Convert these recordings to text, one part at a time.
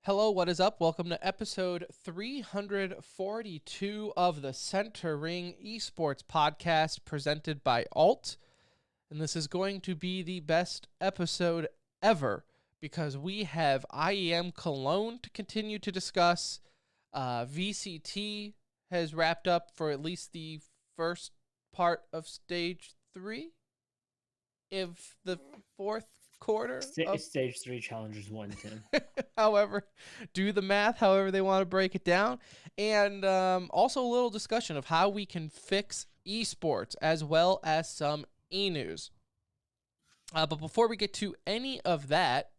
Hello, what is up? Welcome to episode 342 of the Center Ring Esports podcast presented by Alt. And this is going to be the best episode ever because we have IEM Cologne to continue to discuss. VCT has wrapped up for at least the first part of stage 3 of the fourth quarter. Stage 3 challengers 1, Tim. However, do the math however they want to break it down. And also a little discussion of how we can fix esports as well as some e-news. But before we get to any of that,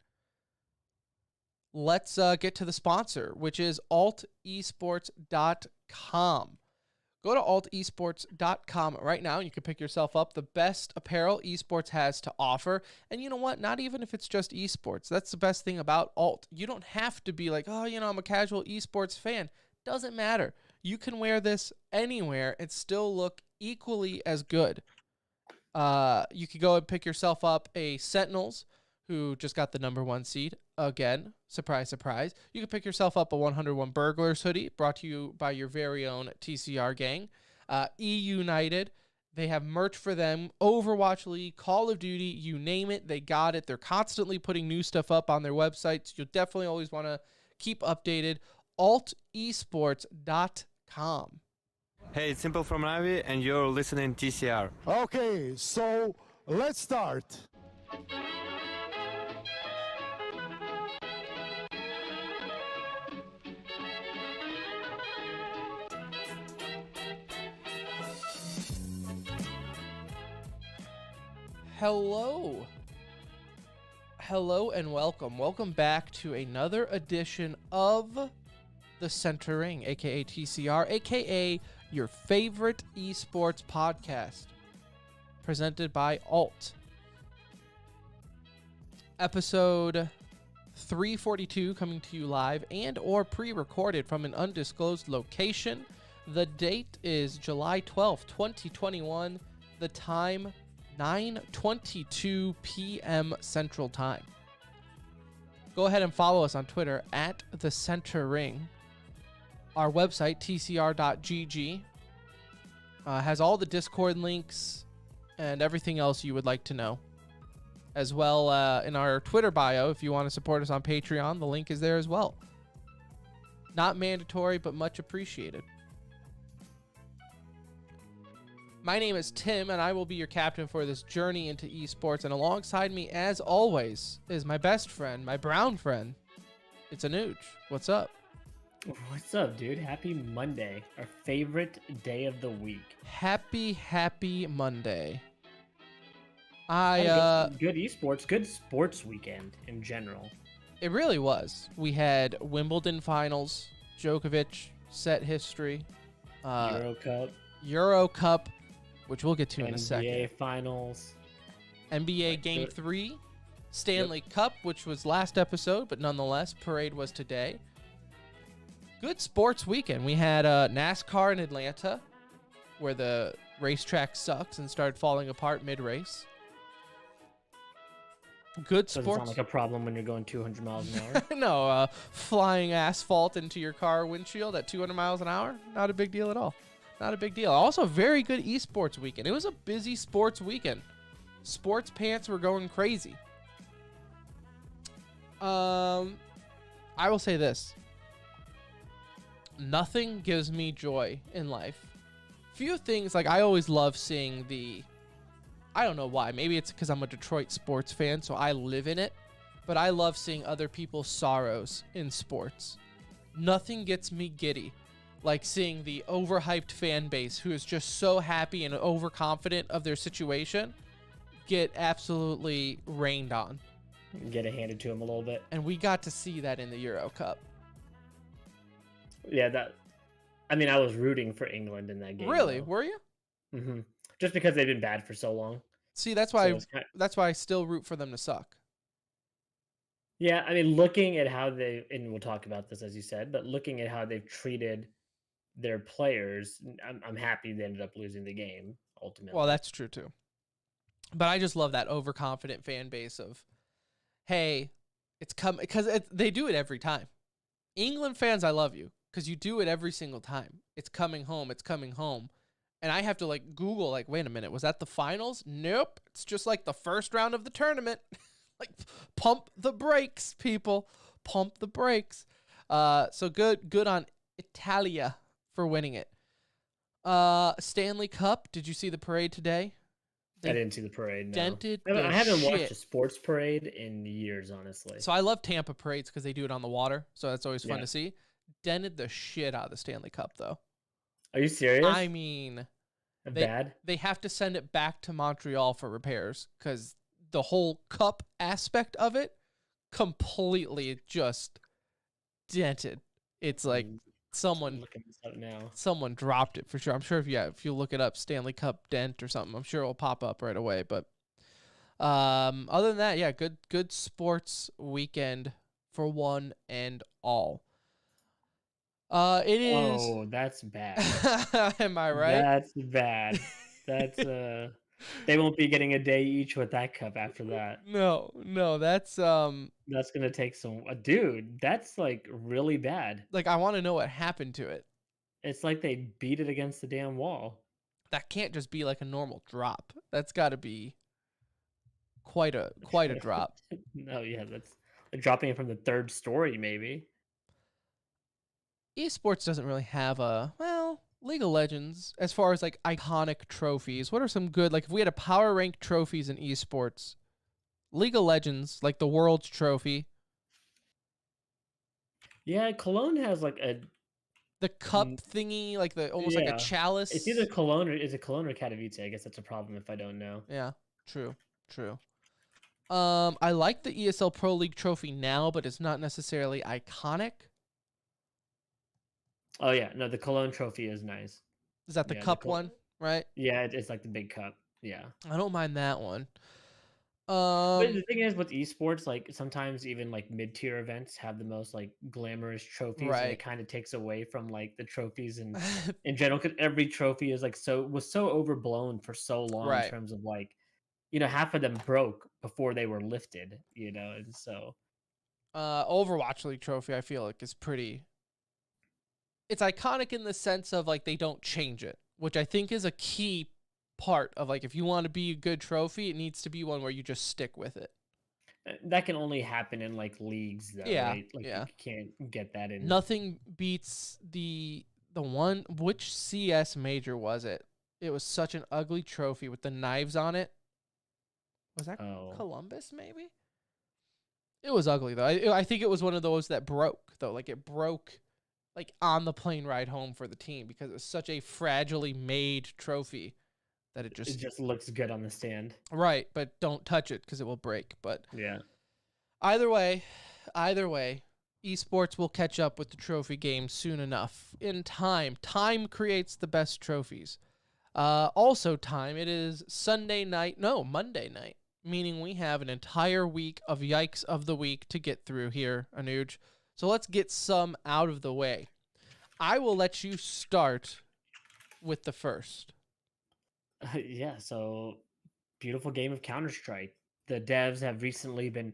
let's get to the sponsor, which is altesports.com. Go to altesports.com right now, and you can pick yourself up the best apparel esports has to offer. And you know what? Not even if it's just esports. That's the best thing about Alt. You don't have to be like, I'm a casual esports fan. Doesn't matter. You can wear this anywhere and still look equally as good. You could go and pick yourself up a Sentinels, who just got the number 1 seed. Again, surprise, surprise. You can pick yourself up a 101 Burglars hoodie brought to you by your very own TCR gang. E-United, they have merch for them. Overwatch League, Call of Duty, you name it, they got it. They're constantly putting new stuff up on their websites. You'll definitely always want to keep updated. altesports.com. Hey, it's Simple from Navi, and you're listening TCR. Okay, so let's start. Hello and welcome back to another edition of the Center Ring, aka TCR, aka your favorite esports podcast, presented by Alt. Episode 342 coming to you live and or pre-recorded from an undisclosed location. The date is July 12th, 2021. The time 9:22 p.m. Central Time. Go ahead and follow us on Twitter at The Center Ring. Our website, tcr.gg, has all the Discord links and everything else you would like to know. As well, in our Twitter bio, if you want to support us on Patreon, the link is there as well. Not mandatory, but much appreciated. My name is Tim, and I will be your captain for this journey into esports. And alongside me, as always, is my best friend, my brown friend. It's Anuj. What's up? What's up, dude? Happy Monday, our favorite day of the week. Happy Monday. Good esports, good sports weekend in general. It really was. We had Wimbledon finals, Djokovic set history, Euro Cup, which we'll get to in a second. NBA finals. NBA Game 3. Stanley Cup, which was last episode, but nonetheless, parade was today. Good sports weekend. We had NASCAR in Atlanta, where the racetrack sucks and started falling apart mid-race. Good sports. Doesn't sound like a problem when you're going 200 miles an hour. No, flying asphalt into your car windshield at 200 miles an hour, not a big deal at all. Not a big deal. Also, very good esports weekend. It was a busy sports weekend. Sports pants were going crazy. I will say this. Nothing gives me joy in life. Few things, like I always love seeing I don't know why. Maybe it's because I'm a Detroit sports fan, so I live in it. But I love seeing other people's sorrows in sports. Nothing gets me giddy like seeing the overhyped fan base who is just so happy and overconfident of their situation get absolutely rained on. Get it handed to them a little bit. And we got to see that in the Euro Cup. Yeah, I was rooting for England in that game. Really? Though. Were you? Mm-hmm. Just because they've been bad for so long. See, that's why I still root for them to suck. Yeah, I mean, looking at how and we'll talk about this as you said, but looking at how they've treated their players, I'm happy they ended up losing the game ultimately. Well, that's true too. But I just love that overconfident fan base of, hey, it's coming, because they do it every time. England fans, I love you because you do it every single time. It's coming home. It's coming home. And I have to like Google, like, wait a minute, was that the finals? Nope. It's just like the first round of the tournament. Like, pump the brakes, people. Pump the brakes. So good on Italia for winning it. Stanley Cup. Did you see the parade today? I didn't see the parade. No. Dented I haven't watched shit. a sports parade in years, honestly. So I love Tampa parades because they do it on the water. So that's always fun Yeah. to see. Dented the shit out of the Stanley Cup, though. Are you serious? I mean, Bad? they have to send it back to Montreal for repairs because the whole cup aspect of it completely just dented. It's like I'm someone looking this up now. dropped it for sure. I'm sure if you look it up, Stanley Cup dent or something, I'm sure it'll pop up right away. But other than that, yeah, good sports weekend for one and all. It is. Oh, that's bad. Am I right? That's bad. That's they won't be getting a day each with that cup after that. No, that's That's gonna take some dude, that's like really bad. like I want to know what happened to it. It's like they beat it against the damn wall. That can't just be like a normal drop. That's got to be quite a drop. No, yeah, that's dropping it from the third story, maybe. Esports doesn't really have League of Legends as far as like iconic trophies. What are some good, like if we had a power rank trophies in esports? League of Legends, like the World's Trophy, Yeah, Cologne has like the cup thingy, like the almost like a yeah. chalice. It's either Cologne or is it Cologne or Katowice? I guess that's a problem if I don't know. Yeah, true. I like the ESL Pro League trophy now, but it's not necessarily iconic. Oh yeah, no, the Cologne trophy is nice. Is that the Yeah, cup one, right? Yeah, it's like the big cup. Yeah. I don't mind that one. But the thing is with esports, like sometimes even like mid-tier events have the most like glamorous trophies, and Right. it kind of takes away from like the trophies and in general, because every trophy is like was so overblown for so long Right. in terms of like, half of them broke before they were lifted, and so Overwatch League trophy, I feel like is pretty. It's iconic in the sense of like they don't change it, which I think is a key part of like if you want to be a good trophy, it needs to be one where you just stick with it. that can only happen in like leagues, though, Yeah, right? Like yeah. you can't get that in. Nothing beats the one. Which CS major was it? It was such an ugly trophy with the knives on it. Was that Columbus? Maybe. It was ugly though. I think it was one of those that broke though. Like it broke, like on the plane ride home for the team because it was such a fragilely made trophy that it just looks good on the stand. Right, but don't touch it because it will break. But Yeah. either way, esports will catch up with the trophy game soon enough. In time. Time creates the best trophies. Also time, it is Monday night, meaning we have an entire week of Yikes of the Week to get through here, Anuj. So let's get some out of the way. I will let you start with the first. Yeah, so beautiful game of Counter-Strike. The devs have recently been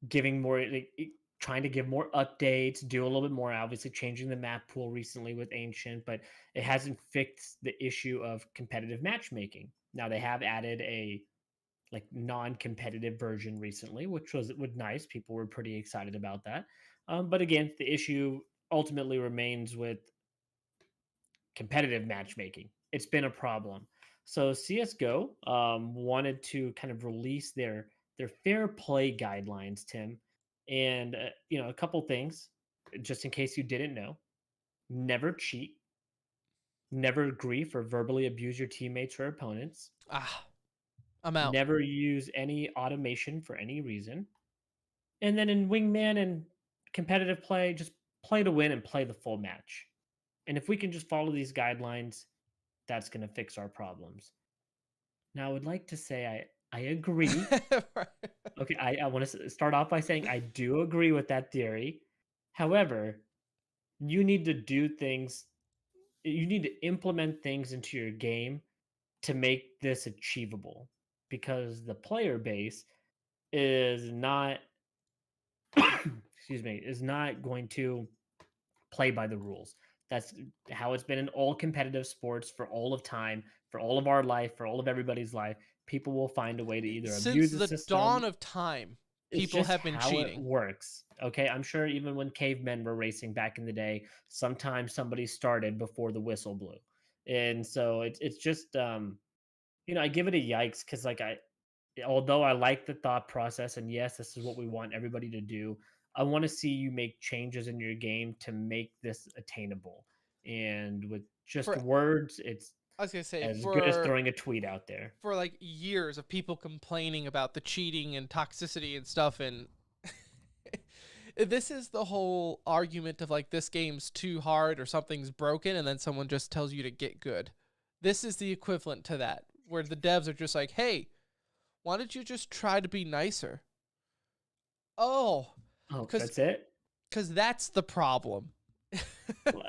giving more, trying to give more updates, do a little bit more, obviously changing the map pool recently with Ancient, but it hasn't fixed the issue of competitive matchmaking. Now they have added a like non-competitive version recently, which was nice. People were pretty excited about that. But again, the issue ultimately remains with competitive matchmaking. It's been a problem. So CS:GO wanted to kind of release their fair play guidelines, Tim, and a couple things, just in case you didn't know: never cheat, never grief or verbally abuse your teammates or opponents, I'm out. never use any automation for any reason, and then in wingman and competitive play, just play to win and play the full match. And if we can just follow these guidelines, that's going to fix our problems. Now, I would like to say I agree. Okay, I want to start off by saying I do agree with that theory. However, you need to do things, you need to implement things into your game to make this achievable, because the player base is not excuse me, is not going to play by the rules. That's how it's been in all competitive sports for all of time, for all of our life, for all of everybody's life. People will find a way to either Since abuse the the dawn system. of time, It's people just have been how it cheating. works. Okay. I'm sure even when cavemen were racing back in the day, sometimes somebody started before the whistle blew. And so it's just I give it a yikes because like although I like the thought process and yes, this is what we want everybody to do, I want to see you make changes in your game to make this attainable. And with just For words, it's I was gonna say as good as throwing a tweet out there. for like years of people complaining about the cheating and toxicity and stuff, and this is the whole argument of like this game's too hard or something's broken, and then someone just tells you to get good. This is the equivalent to that, where the devs are just like, hey, why don't you just try to be nicer? Oh, Oh, because that's it? that's the problem.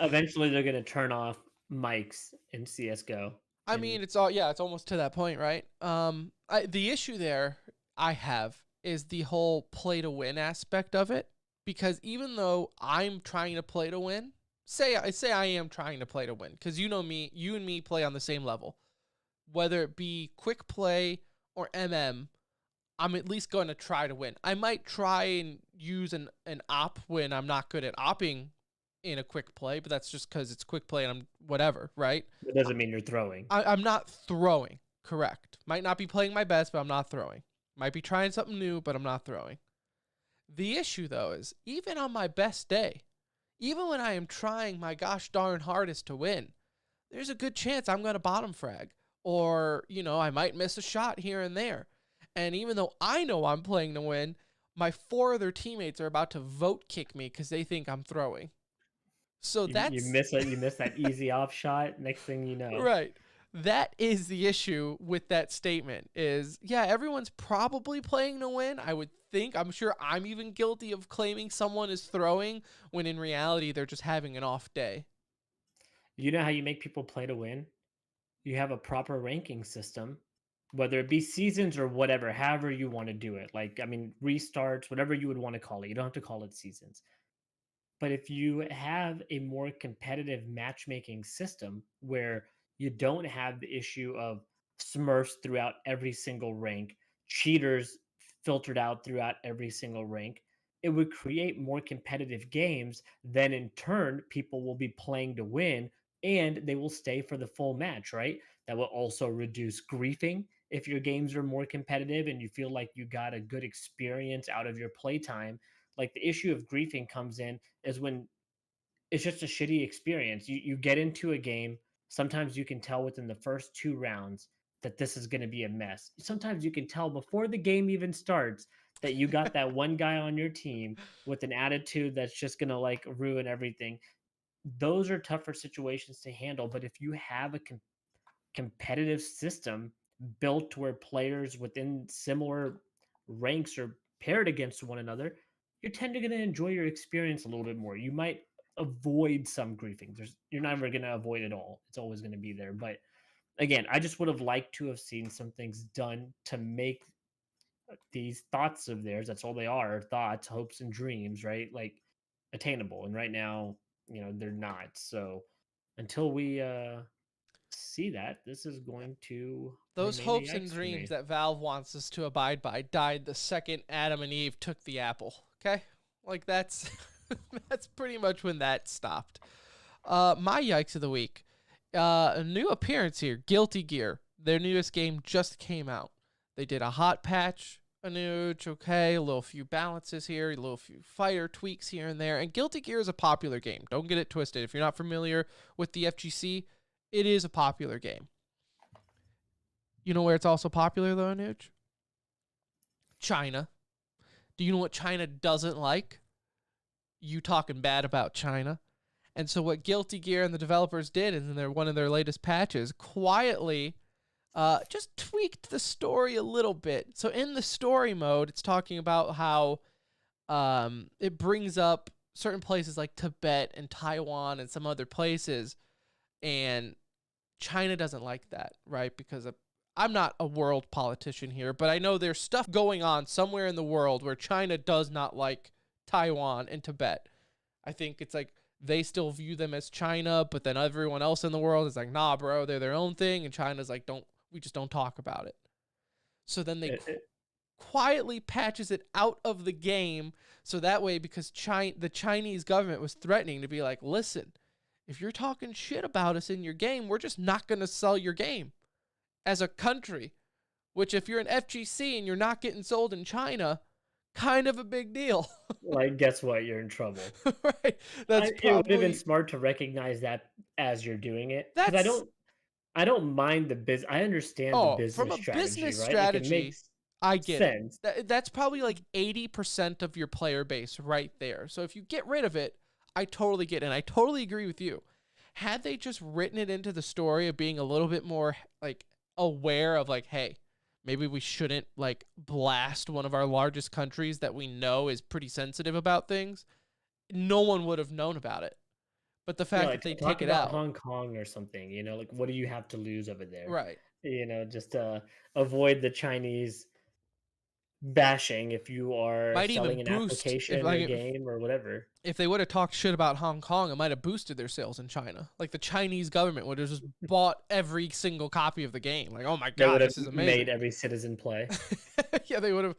Eventually, they're going to turn off mics in CSGO. I mean, it's almost to that point, right? The issue there I have is the whole play to win aspect of it, because even though I'm trying to play to win, say I am trying to play to win, because you know me, you and me play on the same level, whether it be quick play or MM, I'm at least going to try to win. I might try and use an op when I'm not good at opping in a quick play, but that's just because it's quick play and I'm whatever, right? It doesn't mean you're throwing. I'm not throwing, correct. Might not be playing my best, but I'm not throwing. Might be trying something new, but I'm not throwing. The issue, though, is even on my best day, even when I am trying my gosh darn hardest to win, there's a good chance I'm going to bottom frag. Or, I might miss a shot here and there. And even though I know I'm playing to win, my 4 other teammates are about to vote kick me because they think I'm throwing. So You miss that easy off shot. Next thing you know, right. That is the issue with that statement is, yeah, everyone's probably playing to win. I would think. I'm sure I'm even guilty of claiming someone is throwing when in reality they're just having an off day. you know how you make people play to win? You have a proper ranking system, whether it be seasons or whatever, however you want to do it. Like, I mean, restarts, whatever you would want to call it. You don't have to call it seasons. But if you have a more competitive matchmaking system where you don't have the issue of smurfs throughout every single rank, cheaters filtered out throughout every single rank, it would create more competitive games. Then in turn, people will be playing to win and they will stay for the full match, right? That will also reduce griefing if your games are more competitive and you feel like you got a good experience out of your playtime. Like the issue of griefing comes in is when it's just a shitty experience. You get into a game, sometimes you can tell within the first 2 rounds that this is going to be a mess. Sometimes you can tell before the game even starts that you got that one guy on your team with an attitude that's just going to like ruin everything. Those are tougher situations to handle, but if you have a competitive system built to where players within similar ranks are paired against one another, you're tend to going to enjoy your experience a little bit more. You might avoid some griefing. You're never going to avoid it all. It's always going to be there. But again, I just would have liked to have seen some things done to make these thoughts of theirs, that's all they are, thoughts, hopes, and dreams, right? Like attainable. And right now, they're not. So until we see that, this is going to Those remain a hopes and yikes for me. dreams that Valve wants us to abide by died the second Adam and Eve took the apple. Okay? Like that's that's pretty much when that stopped. My yikes of the week. A new appearance here, Guilty Gear. Their newest game just came out. They did a hot patch, okay, a little few balances here, a little few fire tweaks here and there. And Guilty Gear is a popular game. Don't get it twisted. If you're not familiar with the FGC, it is a popular game. You know where it's also popular though, Anuj? China. Do you know what China doesn't like? You talking bad about China. And so what Guilty Gear and the developers did in one of their latest patches, quietly just tweaked the story a little bit. So in the story mode, it's talking about how it brings up certain places like Tibet and Taiwan and some other places. And China doesn't like that, right? Because I'm not a world politician here, but I know there's stuff going on somewhere in the world where China does not like Taiwan and Tibet. I think it's like they still view them as China, but then everyone else in the world is like, nah, bro, they're their own thing. And China's like, we just don't talk about it. So then they quietly patches it out of the game. So that way, because the Chinese government was threatening to be like, listen, if you're talking shit about us in your game, we're just not going to sell your game as a country. Which if you're an FGC and you're not getting sold in China, kind of a big deal. Like, guess what? You're in trouble. Right. That's It would have been probably smart to recognize that as you're doing it, because that's I don't mind the business. I understand the from business a strategy, business right? Like, it strategy, makes I get it. sense. That's probably like 80% of your player base right there. So if you get rid of it, I totally get it. And I totally agree with you. Had they just written it into the story of being a little bit more like aware of like, hey, maybe we shouldn't like blast one of our largest countries that we know is pretty sensitive about things, no one would have known about it. But the Yeah, fact that like they talk take it about out, Hong Kong or something, like what do you have to lose over there? right, Just to avoid the Chinese bashing if you are might selling even an boost application or game or whatever. if they would have talked shit about Hong Kong, it might have boosted their sales in China. Like the Chinese government would have just bought every single copy of the game. Like, oh my They god, would have this is made amazing. every citizen play. Yeah, they would have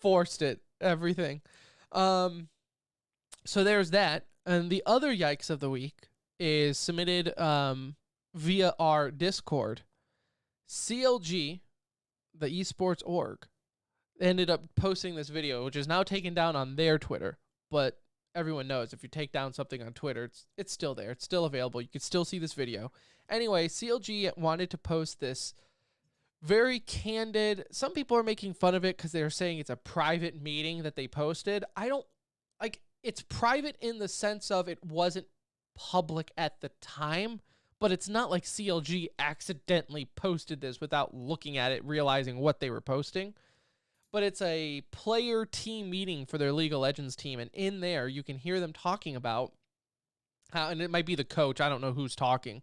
forced it, everything. So there's that. And the other yikes of the week is submitted via our Discord. CLG, the esports org, ended up posting this video, which is now taken down on their Twitter. But everyone knows if you take down something on Twitter, it's still there. It's still available. You can still see this video. Anyway, CLG wanted to post this very candid. Some people are making fun of it because they're saying it's a private meeting that they posted. I don't like it's private in the sense of it wasn't public at the time, but it's not like CLG accidentally posted this without looking at it, realizing what they were posting. But it's a player team meeting for their League of Legends team, and in there you can hear them talking about how, and it might be the coach, I don't know who's talking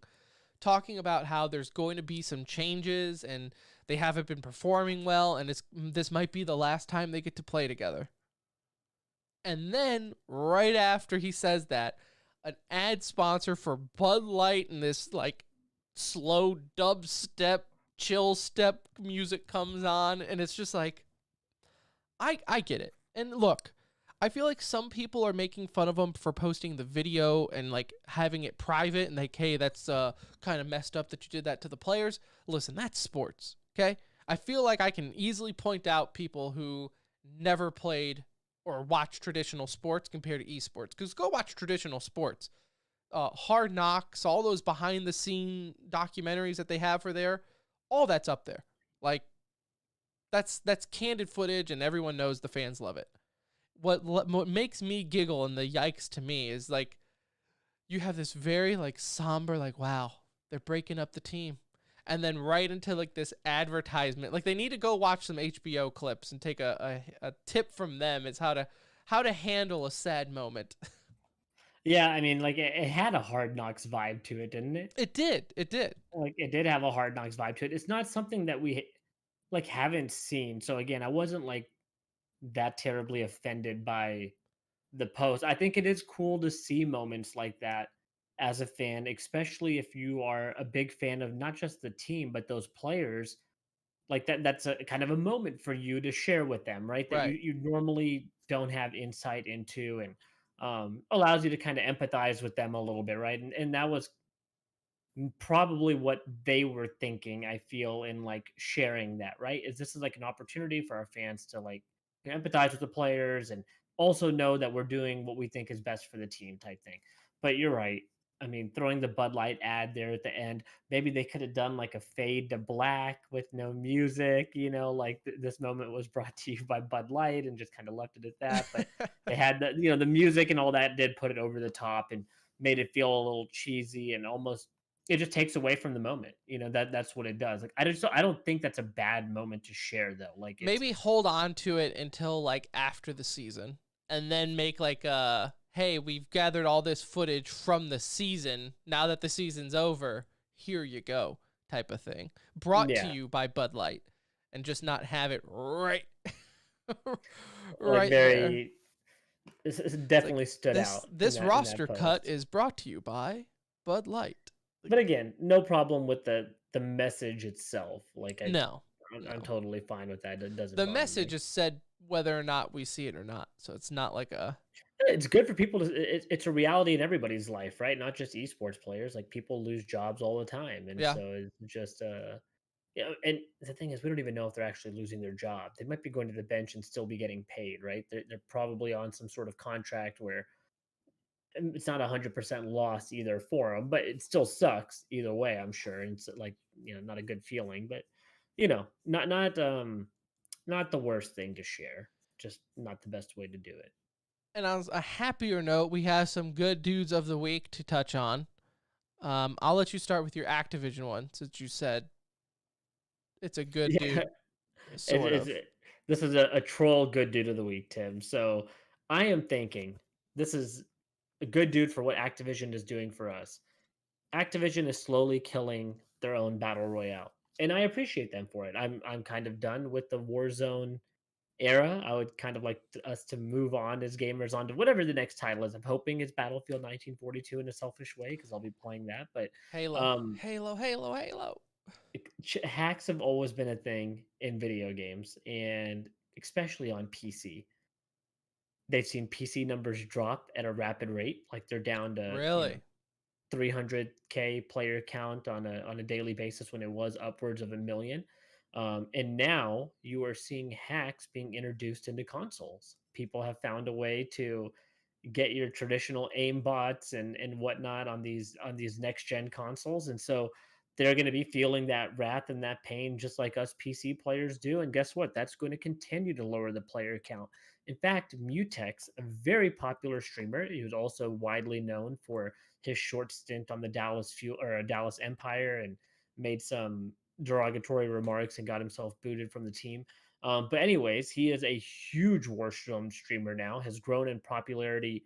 about how there's going to be some changes and they haven't been performing well, and this might be the last time they get to play together. And then right after he says that, an ad sponsor for Bud Light and this like slow dubstep, chill step music comes on, and it's just like, I get it. And look, I feel like some people are making fun of him for posting the video and like having it private and like, hey, that's kind of messed up that you did that to the players. Listen, that's sports, okay? I feel like I can easily point out people who never played or watched traditional sports compared to esports. Because go watch traditional sports. Hard Knocks, all those behind the scene documentaries that they have for there, all that's up there. Like, that's candid footage, and everyone knows the fans love it. What makes me giggle and the yikes to me is like you have this very like somber like, wow, they're breaking up the team, and then right into like this advertisement. Like they need to go watch some HBO clips and take a tip from them. It's how to handle a sad moment. Yeah, I mean, like it had a Hard Knocks vibe to it, didn't it? It did. Like it did have a Hard Knocks vibe to it. It's not something that we like haven't seen. So again, I wasn't like that terribly offended by the post. I think it is cool to see moments like that as a fan, especially if you are a big fan of not just the team but those players. Like that's a kind of a moment for you to share with them, right? That you Right. you normally don't have insight into, and allows you to kind of empathize with them a little bit, right? And that was probably what they were thinking, I feel, in like sharing that, right? Is this is like an opportunity for our fans to like empathize with the players and also know that we're doing what we think is best for the team type thing. But you're right. I mean, throwing the Bud Light ad there at the end, maybe they could have done like a fade to black with no music, like this moment was brought to you by Bud Light and just kind of left it at that. But they had the music and all that did put it over the top and made it feel a little cheesy and almost it just takes away from the moment. That's what it does. Like I don't think that's a bad moment to share though. Like it's Maybe hold on to it until like after the season, and then make like hey, we've gathered all this footage from the season. Now that the season's over, here you go, type of thing. Brought to yeah, you by Bud Light, and just not have it right, like right there. very This It's like definitely stood out this in that roster cut post. is brought to you by Bud Light. Like, But again, no problem with the message itself. Like no, I'm no. totally fine with that. It doesn't The bother message me. is said whether or not we see it or not. So it's not like a It's good for people to. It's a reality in everybody's life, right? Not just esports players. Like people lose jobs all the time, and yeah. so it's just And the thing is, we don't even know if they're actually losing their job. They might be going to the bench and still be getting paid, right? They're probably on some sort of contract where it's not 100% loss either for them, but it still sucks either way, I'm sure. And it's like, not a good feeling, but not the worst thing to share, just not the best way to do it. And on a happier note, we have some good dudes of the week to touch on. I'll let you start with your Activision one since you said it's a good Yeah, dude, sort of. this is a troll good dude of the week, Tim. So I am thinking this is a good dude for what Activision is doing for us. Activision is slowly killing their own battle royale, and I appreciate them for it. I'm kind of done with the Warzone era. I would kind of like us to move on as gamers on to whatever the next title is. I'm hoping it's Battlefield 1942 in a selfish way because I'll be playing that. But Halo, um, Halo, Halo, Halo. hacks have always been a thing in video games, and especially on PC. They've seen PC numbers drop at a rapid rate. Like they're down to Really? 300K player count on a daily basis when it was upwards of a million. And now you are seeing hacks being introduced into consoles. People have found a way to get your traditional aim bots and whatnot on these next gen consoles, and so they're going to be feeling that wrath and that pain just like us PC players do. And guess what? That's going to continue to lower the player count. In fact, Mutex, a very popular streamer, he was also widely known for his short stint on the Dallas Fuel or Dallas Empire and made some derogatory remarks and got himself booted from the team. But anyways, he is a huge Warzone streamer now, has grown in popularity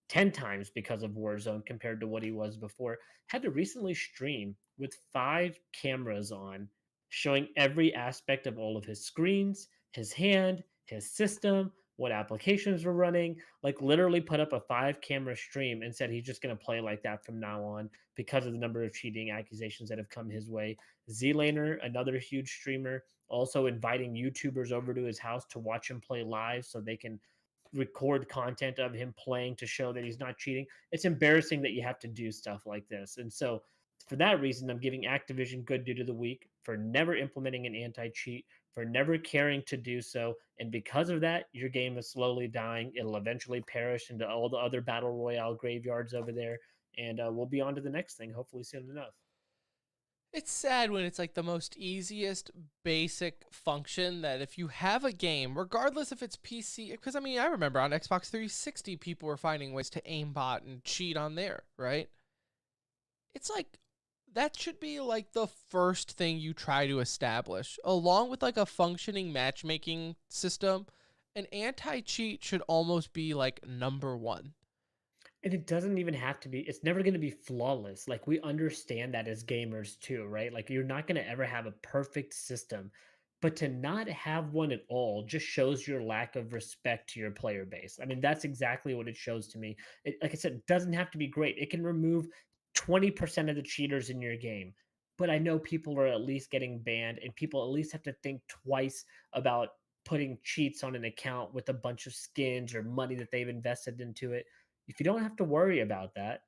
10 times because of Warzone compared to what he was before. Had to recently stream with 5 cameras on, showing every aspect of all of his screens, his hand, his system, what applications were running. Like literally put up a 5 camera stream and said he's just going to play like that from now on because of the number of cheating accusations that have come his way. Zlaner, another huge streamer, also inviting YouTubers over to his house to watch him play live so they can record content of him playing to show that he's not cheating. It's embarrassing that you have to do stuff like this. And so for that reason, I'm giving Activision good dude of the week for never implementing an anti-cheat, for never caring to do so. And because of that, your game is slowly dying. It'll eventually perish into all the other battle royale graveyards over there. And we'll be on to the next thing, hopefully soon enough. It's sad when it's like the most easiest basic function that if you have a game, regardless if it's PC, because I mean, I remember on Xbox 360, people were finding ways to aimbot and cheat on there, right? It's like that should be like the first thing you try to establish, along with like a functioning matchmaking system. An anti-cheat should almost be like number one. And it doesn't even have to be, it's never going to be flawless. Like we understand that as gamers too, right? Like you're not going to ever have a perfect system, but to not have one at all just shows your lack of respect to your player base. I mean, that's exactly what it shows to me. Like I said, it doesn't have to be great. It can remove 20% of the cheaters in your game. But I know people are at least getting banned, and people at least have to think twice about putting cheats on an account with a bunch of skins or money that they've invested into it. If you don't have to worry about that,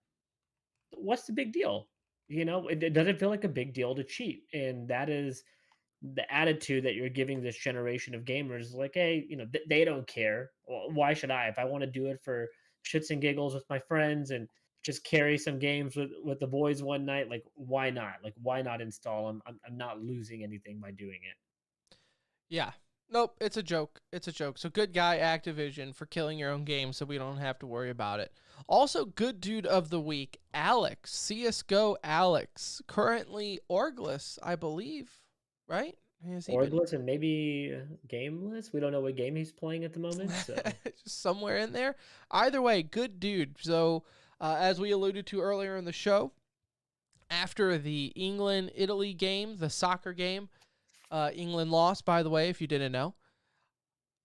what's the big deal? It doesn't feel like a big deal to cheat. And that is the attitude that you're giving this generation of gamers. Like, hey, they don't care. Well, why should I? If I want to do it for shits and giggles with my friends and just carry some games with the boys one night, like, why not? Like, why not install them? I'm not losing anything by doing it. Yeah. Nope, it's a joke. It's a joke. So good guy, Activision, for killing your own game so we don't have to worry about it. Also, good dude of the week, Alex. CSGO Alex. Currently Orgless, I believe. Right? Has he been Orgless and maybe gameless. We don't know what game he's playing at the moment. So just somewhere in there? Either way, good dude. So, as we alluded to earlier in the show, after the England-Italy game, the soccer game, England lost, by the way, if you didn't know.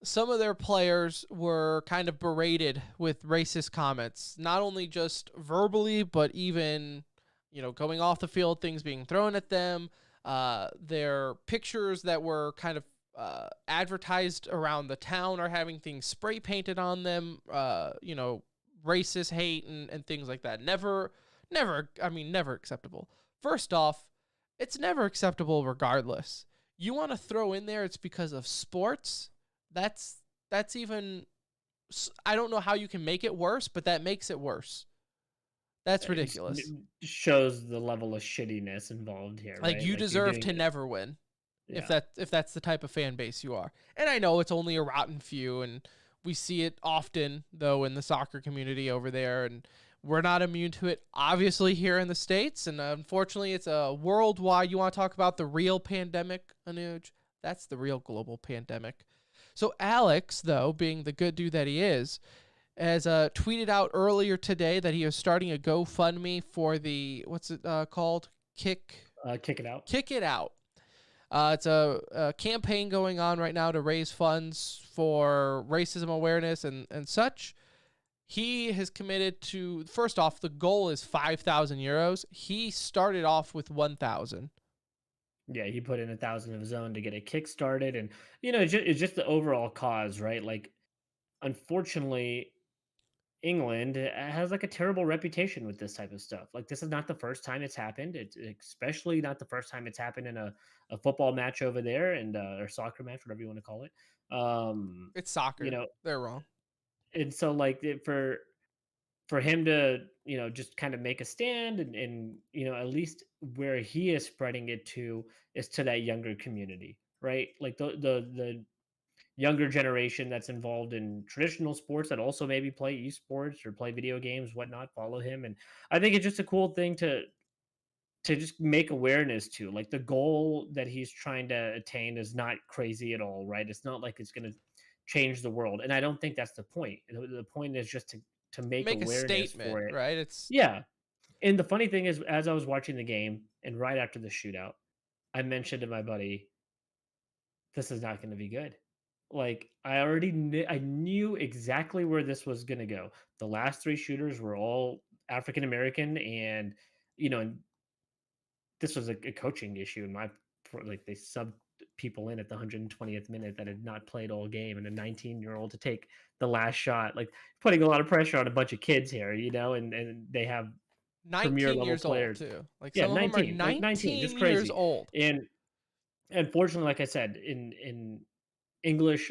some of their players were kind of berated with racist comments, not only just verbally, but even, going off the field, things being thrown at them. Their pictures that were kind of advertised around the town are having things spray painted on them, racist hate and things like that. Never acceptable. First off, it's never acceptable regardless. You want to throw in there it's because of sports. That's even, I don't know how you can make it worse, but that makes it worse. That's ridiculous. It shows the level of shittiness involved here, Like right? you Like, you're deserve doing to it. never win Yeah. if that's the type of fan base you are. And I know it's only a rotten few, and we see it often though in the soccer community over there, and we're not immune to it obviously here in the States, and unfortunately it's a worldwide. You want to talk about the real pandemic, Anuj? That's the real global pandemic. So Alex, though, being the good dude that he is, has tweeted out earlier today that he is starting a GoFundMe for the, what's it called? Kick it out. Kick It Out. It's a campaign going on right now to raise funds for racism awareness and such. He has committed to, first off, the goal is 5,000 euros. He started off with 1,000. Yeah, he put in 1,000 of his own to get it kick started, and it's just the overall cause, right? Like, unfortunately, England has like a terrible reputation with this type of stuff. Like, this is not the first time it's happened. It's especially not the first time it's happened in a football match over there, and or soccer match, whatever you want to call it. It's You soccer. know, They're wrong. and so like for him to just kind of make a stand, and at least where he is spreading it to is to that younger community, right? Like the younger generation that's involved in traditional sports that also maybe play esports or play video games, whatnot, follow him. And I think it's just a cool thing to just make awareness to. Like, the goal that he's trying to attain is not crazy at all, right? It's not like it's going to change the world, and I don't think that's the point. The point is just to make Make a awareness statement, for it. right? It's Yeah. And the funny thing is, as I was watching the game and right after the shootout, I mentioned to my buddy, this is not going to be good. Like, I knew exactly where this was going to go. The last three shooters were all African American, and and this was a coaching issue in like, they subbed people in at the 120th minute that had not played all game, and a 19-year-old to take the last shot, like, putting a lot of pressure on a bunch of kids here, and they have premier 19 level years old players. too. Like Yeah, some of them are 19, like 19, just 19 years crazy. old. And unfortunately, like I said, in English,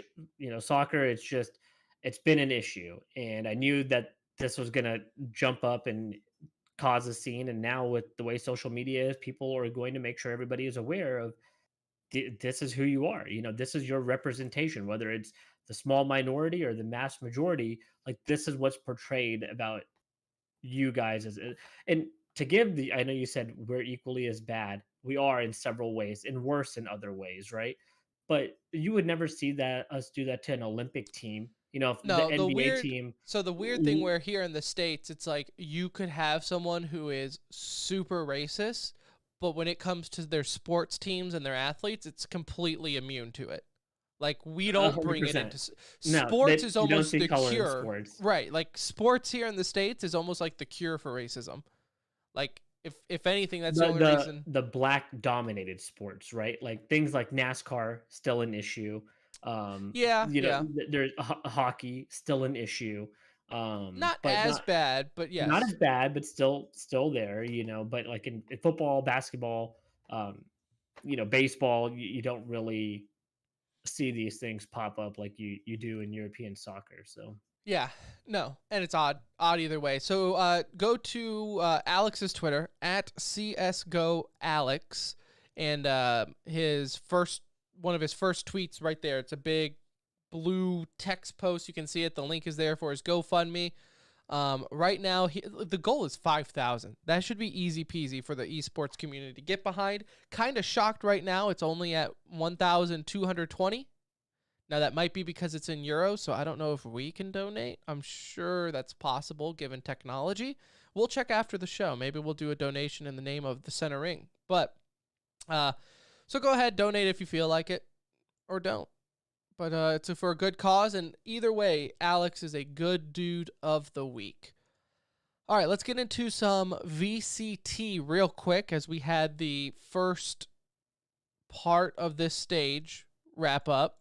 soccer, it's been an issue, and I knew that this was gonna jump up and cause a scene. And now, with the way social media is, people are going to make sure everybody is aware of this is who you are. This is your representation, whether it's the small minority or the mass majority. Like, this is what's portrayed about you guys and to give the I know you said we're equally as bad. We are in several ways, and worse in other ways, right? But you would never see that us do that to an Olympic team. If the No, NBA team. the weird thing where here in the States, it's like you could have someone who is super racist, but when it comes to their sports teams and their athletes, it's completely immune to it. Like, we don't bring it 100%. into No, sports is you don't almost see the color in cure. sports. Right. Like, sports here in the States is almost like the cure for racism. Like, if anything, that's the only reason. The black dominated sports, right? Like, things like NASCAR, still an issue. Yeah. There's hockey, still an issue. Not But as bad, but yes. not as bad, but still there. But like in football, basketball, baseball, you don't really see these things pop up like you do in European soccer. So Yeah, no, and it's odd either way. So go to Alex's Twitter at CSGoAlex, and one of his first tweets right there. It's a big blue text post. You can see it. The link is there for his GoFundMe. Right now, the goal is 5,000. That should be easy peasy for the esports community to get behind. Kind of shocked right now. It's only at 1,220. Now, that might be because it's in euros, so I don't know if we can donate. I'm sure that's possible given technology. We'll check after the show. Maybe we'll do a donation in the name of the center ring. But so go ahead, donate if you feel like it, or don't. but it's for a good cause. And either way, Alex is a good dude of the week. All right, let's get into some VCT real quick as we had the first part of this stage wrap up.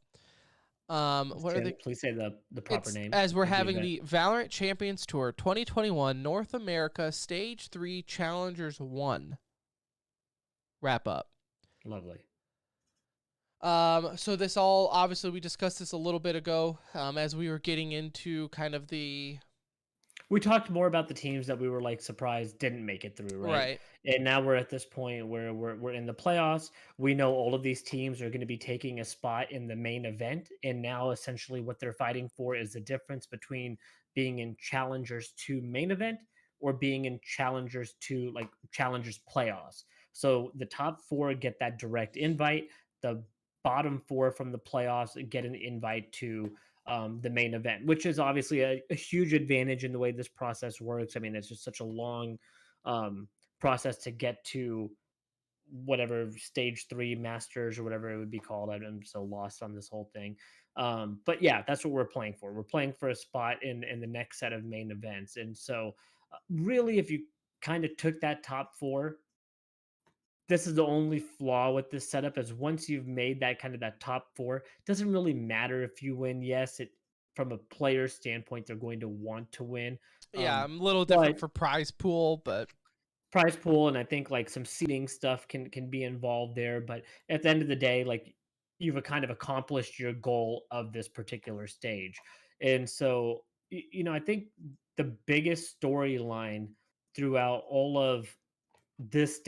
What are they? Please say the proper name. As we're of the having event. the Valorant Champions Tour 2021 North America Stage 3 Challengers 1 wrap up. Lovely. So this all, obviously we discussed this a little bit ago, as we were getting into kind of We talked more about the teams that we were like surprised didn't make it through, right? right. And now we're at this point where we're in the playoffs. We know all of these teams are going to be taking a spot in the main event, and now essentially what they're fighting for is the difference between being in challengers to main event or being in challengers to like challengers playoffs. So the top 4 get that direct invite. The bottom 4 from the playoffs get an invite to the main event, which is obviously a huge advantage in the way this process works. I mean, it's just such a long process to get to whatever stage 3 masters or whatever it would be called. I'm so lost on this whole thing. But yeah, that's what we're playing for. We're playing for a spot in the next set of main events. And so really, if you kind of took that top 4, this is the only flaw with this setup is once you've made that kind of that top 4, it doesn't really matter if you win. Yes, it from a player standpoint, they're going to want to win. Yeah, I'm a little different But for prize pool, but prize pool and I think like some seating stuff can be involved there. But at the end of the day, like you've kind of accomplished your goal of this particular stage. And so I think the biggest storyline throughout all of this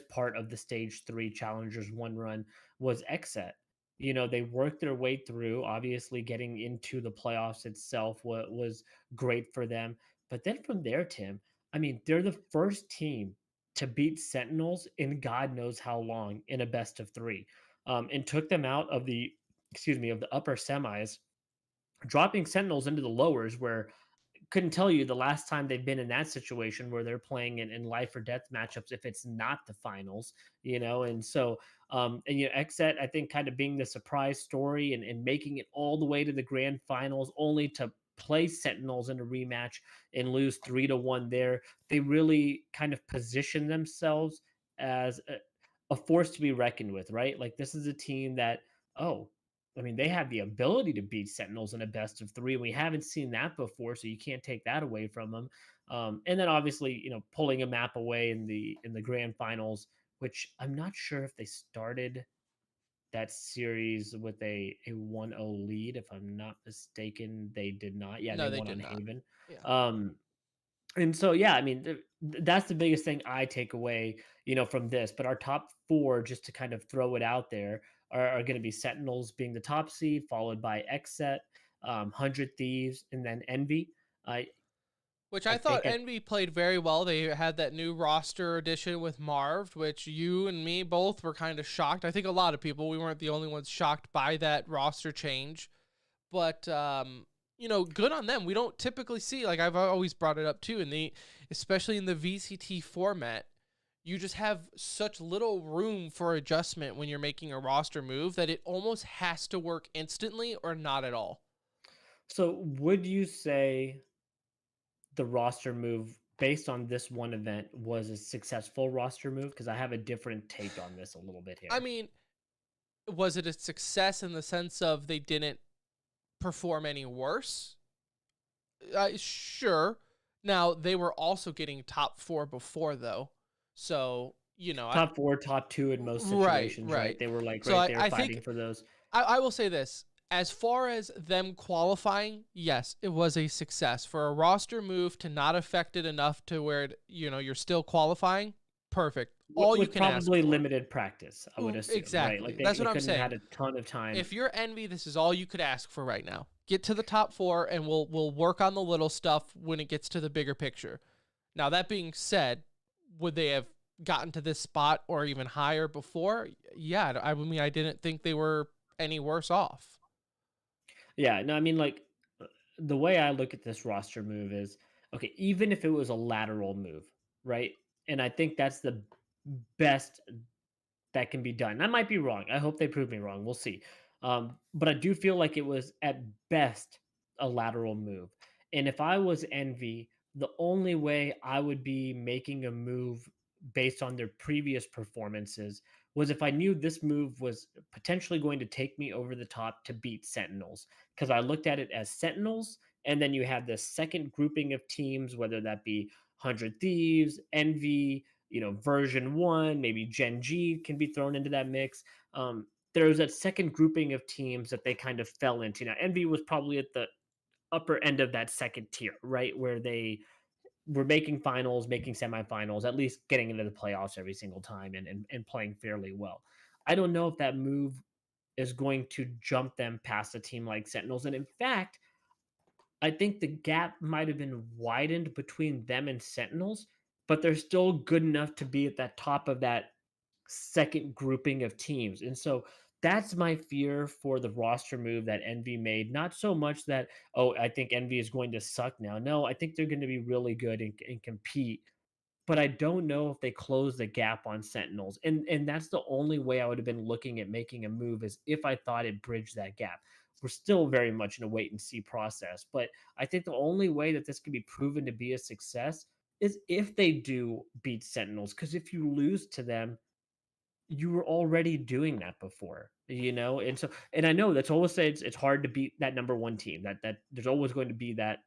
part of the stage 3 challengers 1 run was Xset. They worked their way through. Obviously getting into the playoffs itself was great for them, but then from there, Tim, I mean, they're the first team to beat Sentinels in God knows how long in a best of 3, and took them out of the upper semis, dropping Sentinels into the lowers where couldn't tell you the last time they've been in that situation where they're playing in life or death matchups if it's not the finals, and so Xset, I think, kind of being the surprise story and making it all the way to the grand finals only to play Sentinels in a rematch and lose 3-1 there. They really kind of position themselves as a force to be reckoned with, right? Like this is a team that, oh, I mean, they have the ability to beat Sentinels in a best of 3. We haven't seen that before, so you can't take that away from them. And then obviously, pulling a map away in the grand finals, which I'm not sure if they started that series with a 1-0 lead. If I'm not mistaken, they did not. Yeah, no, they they won did on not. Haven. Yeah. And so, yeah, I mean, that's the biggest thing I take away, from this. But our top 4, just to kind of throw it out there, are going to be Sentinels being the top seed, followed by Xset, 100 Thieves, and then Envy. Which I I thought think Envy played very well. They had that new roster addition with Marv, which you and me both were kind of shocked. I think a lot of people, we weren't the only ones shocked by that roster change. But good on them. We don't typically see, like I've always brought it up too, especially in the VCT format, you just have such little room for adjustment when you're making a roster move that it almost has to work instantly or not at all. So would you say the roster move based on this one event was a successful roster move? Because I have a different take on this a little bit I here. mean, was it a success in the sense of they didn't perform any worse? Sure. Now, they were also getting top 4 before, though. So, Top 4, top 2 in most situations, right? Right. They were like So right there I fighting think for those. I will say this. As far as them qualifying, yes, it was a success. For a roster move to not affect it enough to where, you're still qualifying, perfect. All you With can ask probably for. limited practice, I would assume, right? Like Exactly. they, That's they what I'm couldn't have saying. had a ton of time. If you're Envy, this is all you could ask for right now. Get to the top 4, and we'll work on the little stuff when it gets to the bigger picture. Now, that being said, would they have gotten to this spot or even higher before? Yeah, I mean, I didn't think they were any worse off. Yeah, no, I mean, like the way I look at this roster move is okay, even if it was a lateral move, right? And I think that's the best that can be done. I might be wrong. I hope they prove me wrong. We'll see. But I do feel like it was at best a lateral move. And if I was Envy, the only way I would be making a move based on their previous performances was if I knew this move was potentially going to take me over the top to beat Sentinels. Because I looked at it as Sentinels, and then you have this second grouping of teams, whether that be 100 Thieves, Envy, version one, maybe Gen G can be thrown into that mix. There was that second grouping of teams that they kind of fell into. Now, Envy was probably at the upper end of that second tier, right? Where they were making finals, making semifinals, at least getting into the playoffs every single time and playing fairly well. I don't know if that move is going to jump them past a team like Sentinels. And in fact, I think the gap might have been widened between them and Sentinels, but they're still good enough to be at that top of that second grouping of teams. And so that's my fear for the roster move that Envy made. Not so much that, oh, I think Envy is going to suck now. No, I think they're going to be really good and compete. But I don't know if they close the gap on Sentinels. And that's the only way I would have been looking at making a move, is if I thought it bridged that gap. We're still very much in a wait and see process. But I think the only way that this can be proven to be a success is if they do beat Sentinels. Because if you lose to them, you were already doing that before. And I know that's always said it's hard to beat that number one team. That there's always going to be that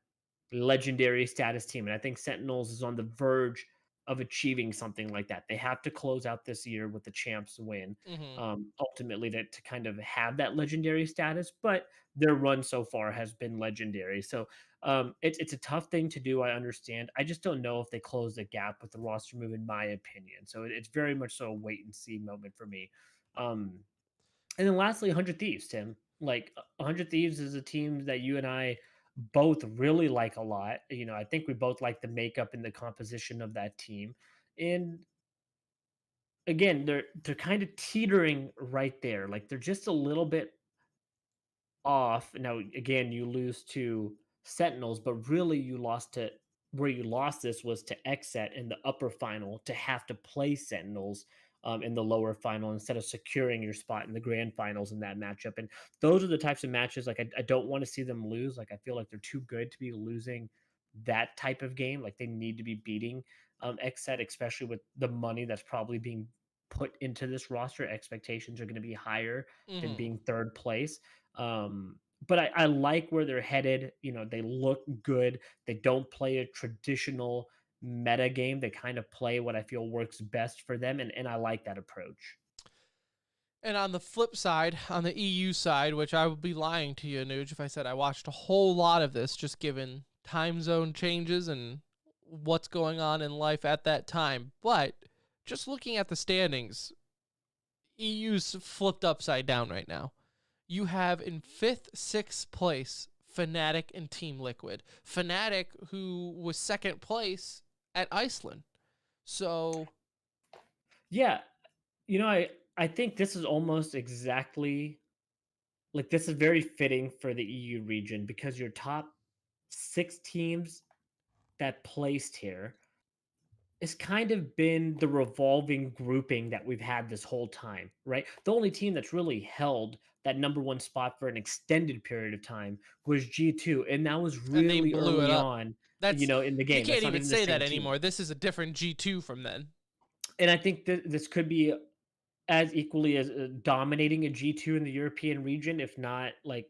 legendary status team. And I think Sentinels is on the verge of achieving something like that. They have to close out this year with the champs win, Hmm. ultimately to kind of have that legendary status. But their run so far has been legendary. So it's a tough thing to do. I understand. I just don't know if they close the gap with the roster move, in my opinion. So it's very much so a wait and see moment for me. Um, and then lastly, 100 Thieves, Tim. Like 100 Thieves is a team that you and I both really like a lot. I think we both like the makeup and the composition of that team. And again, they're kind of teetering right there. Like they're just a little bit off. Now, again, you lose to Sentinels, but really you lost to where you lost this was to Xset in the upper final to have to play Sentinels in the lower final instead of securing your spot in the grand finals in that matchup. And those are the types of matches like I don't want to see them lose. Like I feel like they're too good to be losing that type of game. Like they need to be beating Xset, especially with the money that's probably being put into this roster. Expectations are going to be higher than Hmm. being third place. Um, but I like where they're headed. They look good. They don't play a traditional meta game. They kind of play what I feel works best for them. And I like that approach. And on the flip side, on the EU side, which I would be lying to you, Nuge, if I said I watched a whole lot of this, just given time zone changes and what's going on in life at that time. But just looking at the standings, EU's flipped upside down right now. You have in fifth, sixth place Fnatic and Team Liquid. Fnatic, who was second place at Iceland. So, Yeah. I think this is almost exactly like this is very fitting for the EU region because your top six teams that placed here it's kind of been the revolving grouping that we've had this whole time, right? The only team that's really held that number one spot for an extended period of time was G2, and that was and they really blew it early up. on, That's in the you game. That's can't not even even the say that same team. anymore. This is a different G2 from then. And I think that this could be as equally as dominating a G2 in the European region, if not like,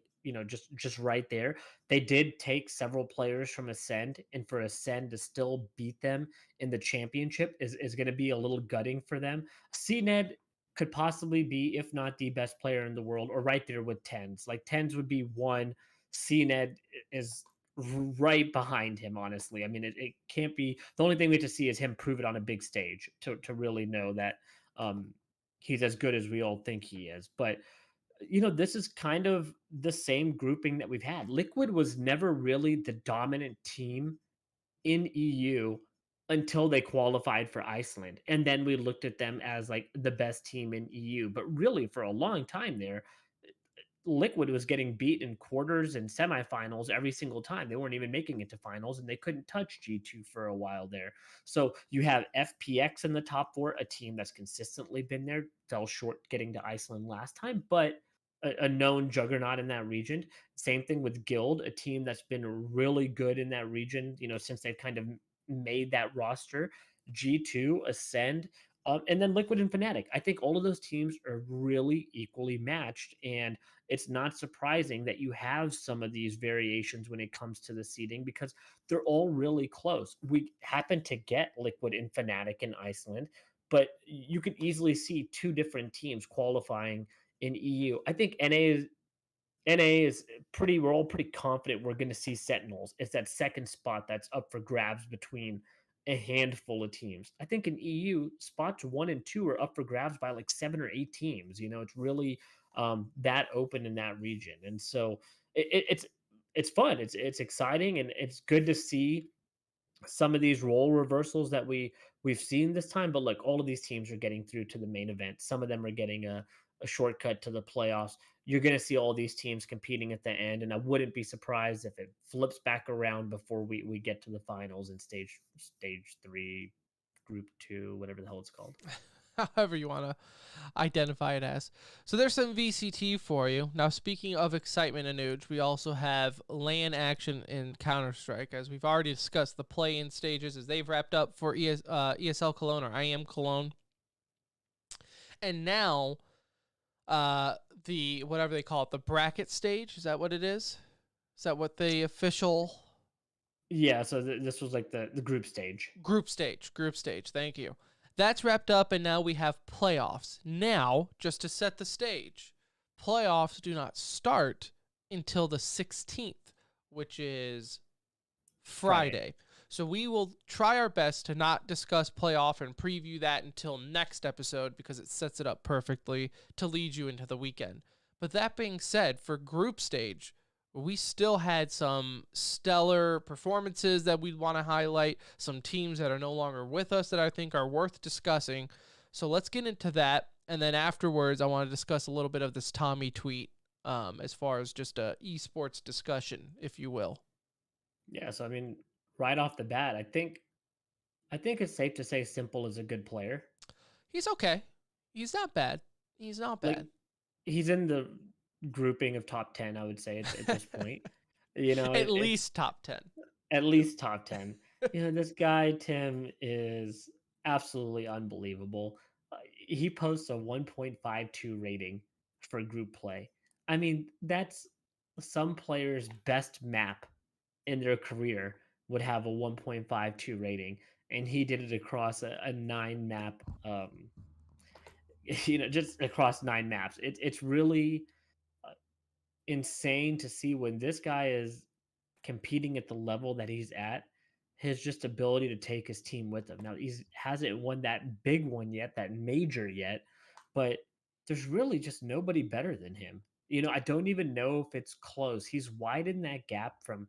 just right there. They did take several players from Ascend, and for Ascend to still beat them in the championship is going to be a little gutting for them. CNED could possibly be, if not the best player in the world, or right there with Tens. Like Tens would be one. CNED is right behind him, honestly. I mean, it can't be. The only thing we have to see is him prove it on a big stage to really know that um, he's as good as we all think he is. But this is kind of the same grouping that we've had. Liquid was never really the dominant team in EU until they qualified for Iceland. And then we looked at them as like the best team in EU. But really, for a long time there, Liquid was getting beat in quarters and semifinals every single time. They weren't even making it to finals, and they couldn't touch G2 for a while there. So you have FPX in the top four, a team that's consistently been there, fell short getting to Iceland last time, but a known juggernaut in that region. Same thing with Guild, a team that's been really good in that region, since they've kind of made that roster. G2, Ascend, and then Liquid and Fnatic. I think all of those teams are really equally matched, and it's not surprising that you have some of these variations when it comes to the seeding because they're all really close. We happen to get Liquid and Fnatic in Iceland, but you can easily see two different teams qualifying in EU. I think NA is pretty. We're all pretty confident we're going to see Sentinels. It's that second spot that's up for grabs between a handful of teams. I think in EU, spots 1 and 2 are up for grabs by like 7 or 8 teams. It's really that open in that region, and so it's fun. It's exciting, and it's good to see some of these role reversals that we've seen this time. But like all of these teams are getting through to the main event. Some of them are getting a shortcut to the playoffs. You're going to see all these teams competing at the end, and I wouldn't be surprised if it flips back around before we get to the finals in stage 3, group 2, whatever the hell it's called. However you want to identify it as. So there's some VCT for you. Now, speaking of excitement and Nuge, we also have LAN action in Counter-Strike. As we've already discussed, the play-in stages as they've wrapped up for ESL Cologne or IEM Cologne. And now, the whatever they call it, the bracket stage, is that what it is? Is that what the official... Yeah, so this was like the group stage. Group stage, thank you. That's wrapped up, and now we have playoffs. Now, just to set the stage, playoffs do not start until the 16th, which is Friday. So we will try our best to not discuss playoff and preview that until next episode because it sets it up perfectly to lead you into the weekend. But that being said, for group stage, we still had some stellar performances that we'd want to highlight, some teams that are no longer with us that I think are worth discussing. So let's get into that. And then afterwards, I want to discuss a little bit of this Tommy tweet as far as just a esports discussion, if you will. Yeah, so I mean, right off the bat, I think it's safe to say Simple is a good player. He's okay. He's not bad. He's not bad. Like, he's in the grouping of top 10, I would say at this point. At least top 10. At least top 10. This guy Tim is absolutely unbelievable. He posts a 1.52 rating for group play. I mean, that's some players' best map in their career would have a 1.52 rating, and he did it across a 9 map just across 9 maps. It's really insane to see when this guy is competing at the level that he's at, his just ability to take his team with him. Now he hasn't won that big one yet, that major yet, but there's really just nobody better than him. I don't even know if it's close. He's widened that gap from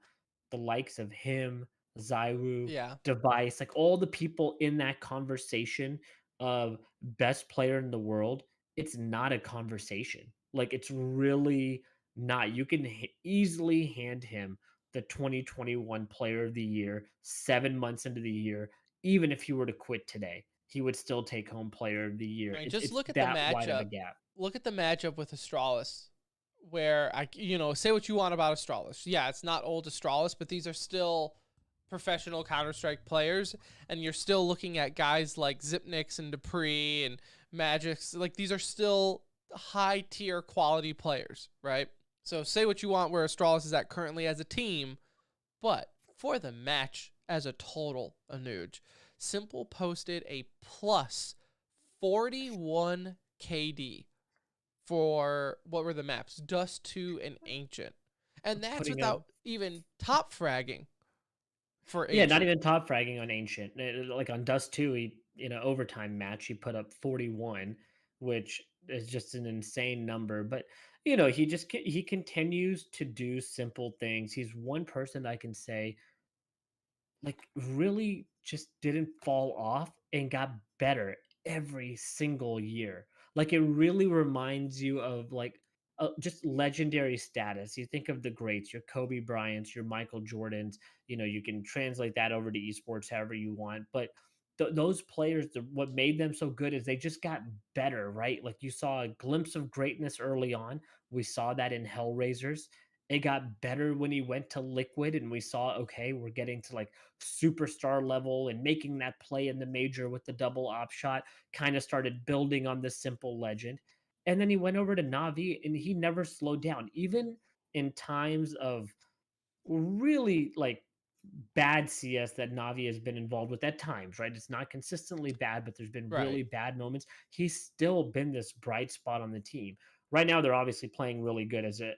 the likes of him, Zywu, Yeah. Device, like all the people in that conversation of best player in the world. It's not a conversation. Like it's really not. You can easily hand him the 2021 player of the year 7 months into the year. Even if he were to quit today, he would still take home player of the year. Right, just It's look at that the wide of a matchup. gap. Look at the matchup with Astralis, where say what you want about Astralis. Yeah, it's not old Astralis, but these are still professional Counter-Strike players, and you're still looking at guys like Zipnix and Dupree and Magix. Like, these are still high-tier quality players, right? So say what you want where Astralis is at currently as a team, but for the match as a total, Anuj, Simple posted a plus 41 KD for, what were the maps? Dust 2 and Ancient. And that's without even top fragging for Ancient. Yeah, not even top fragging on Ancient. Like on Dust 2, he in an overtime match, he put up 41, which is just an insane number. But he continues to do simple things. He's one person I can say like really just didn't fall off and got better every single year. Like it really reminds you of like just legendary status. You think of the greats, your Kobe Bryants, your Michael Jordans. You can translate that over to esports however you want, but those players, what made them so good is they just got better, right? Like you saw a glimpse of greatness early on. We saw that in Hellraisers. It got better when he went to Liquid, and we saw, okay, we're getting to like superstar level and making that play in the major with the double op shot, kind of started building on this simple legend. And then he went over to Navi and he never slowed down, even in times of really like bad CS that Navi has been involved with at times, right? It's not consistently bad, but there's been Right. really bad moments. He's still been this bright spot on the team. Right now, they're obviously playing really good as a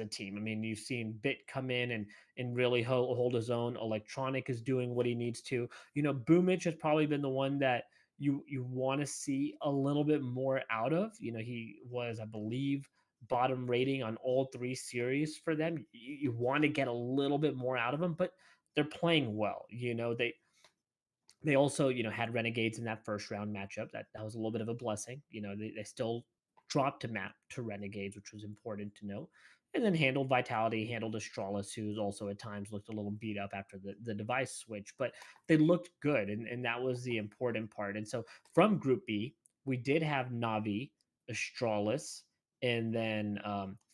team. I mean, you've seen Bit come in and really hold his own. Electronic is doing what he needs to. Boomich has probably been the one that you want to see a little bit more out of. He was, I believe, bottom rating on all three series for them. You want to get a little bit more out of them, but they're playing well. They also, had Renegades in that first round matchup. That was a little bit of a blessing. They still dropped to map to Renegades, which was important to know. And then handled Vitality, handled Astralis, who's also at times looked a little beat up after the device switch, but they looked good, and that was the important part. And so from Group B, we did have Navi, Astralis, and then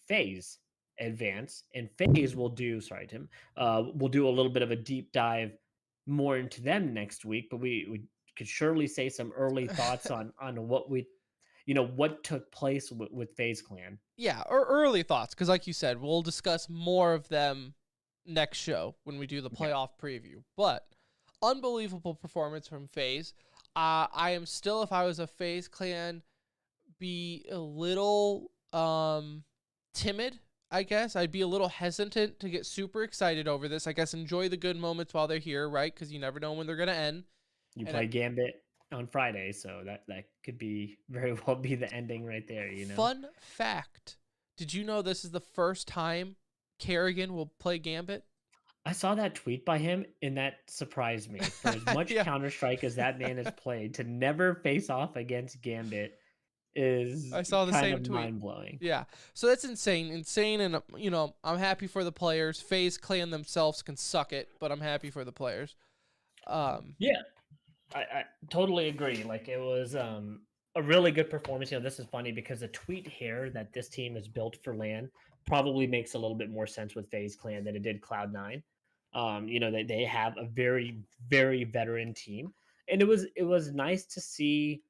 FaZe advance. And FaZe will do, sorry, Tim, we'll do a little bit of a deep dive more into them next week, but we could surely say some early thoughts on what took place with FaZe Clan. Yeah, or early thoughts, because like you said, we'll discuss more of them next show when we do the Yeah. playoff preview. But unbelievable performance from FaZe. I am still, if I was a FaZe Clan, be a little timid. I guess I'd be a little hesitant to get super excited over this. I guess enjoy the good moments while they're here, right? Because you never know when they're gonna end. You And play Gambit on Friday, so that could be very well be the ending right there. fun fact: did you know this is the first time Kerrigan will play Gambit? I saw that tweet by him, and that surprised me. For as much Yeah, Counter Strike as that man has played, to never face off against Gambit is I saw the kind of same tweet. mind blowing. Yeah, so that's insane, and I'm happy for the players. FaZe Clan themselves can suck it, but I'm happy for the players. Yeah, I totally agree. Like it was a really good performance. This is funny because the tweet here that this team is built for LAN probably makes a little bit more sense with FaZe Clan than it did Cloud9. They have a very, very veteran team. And it was nice to see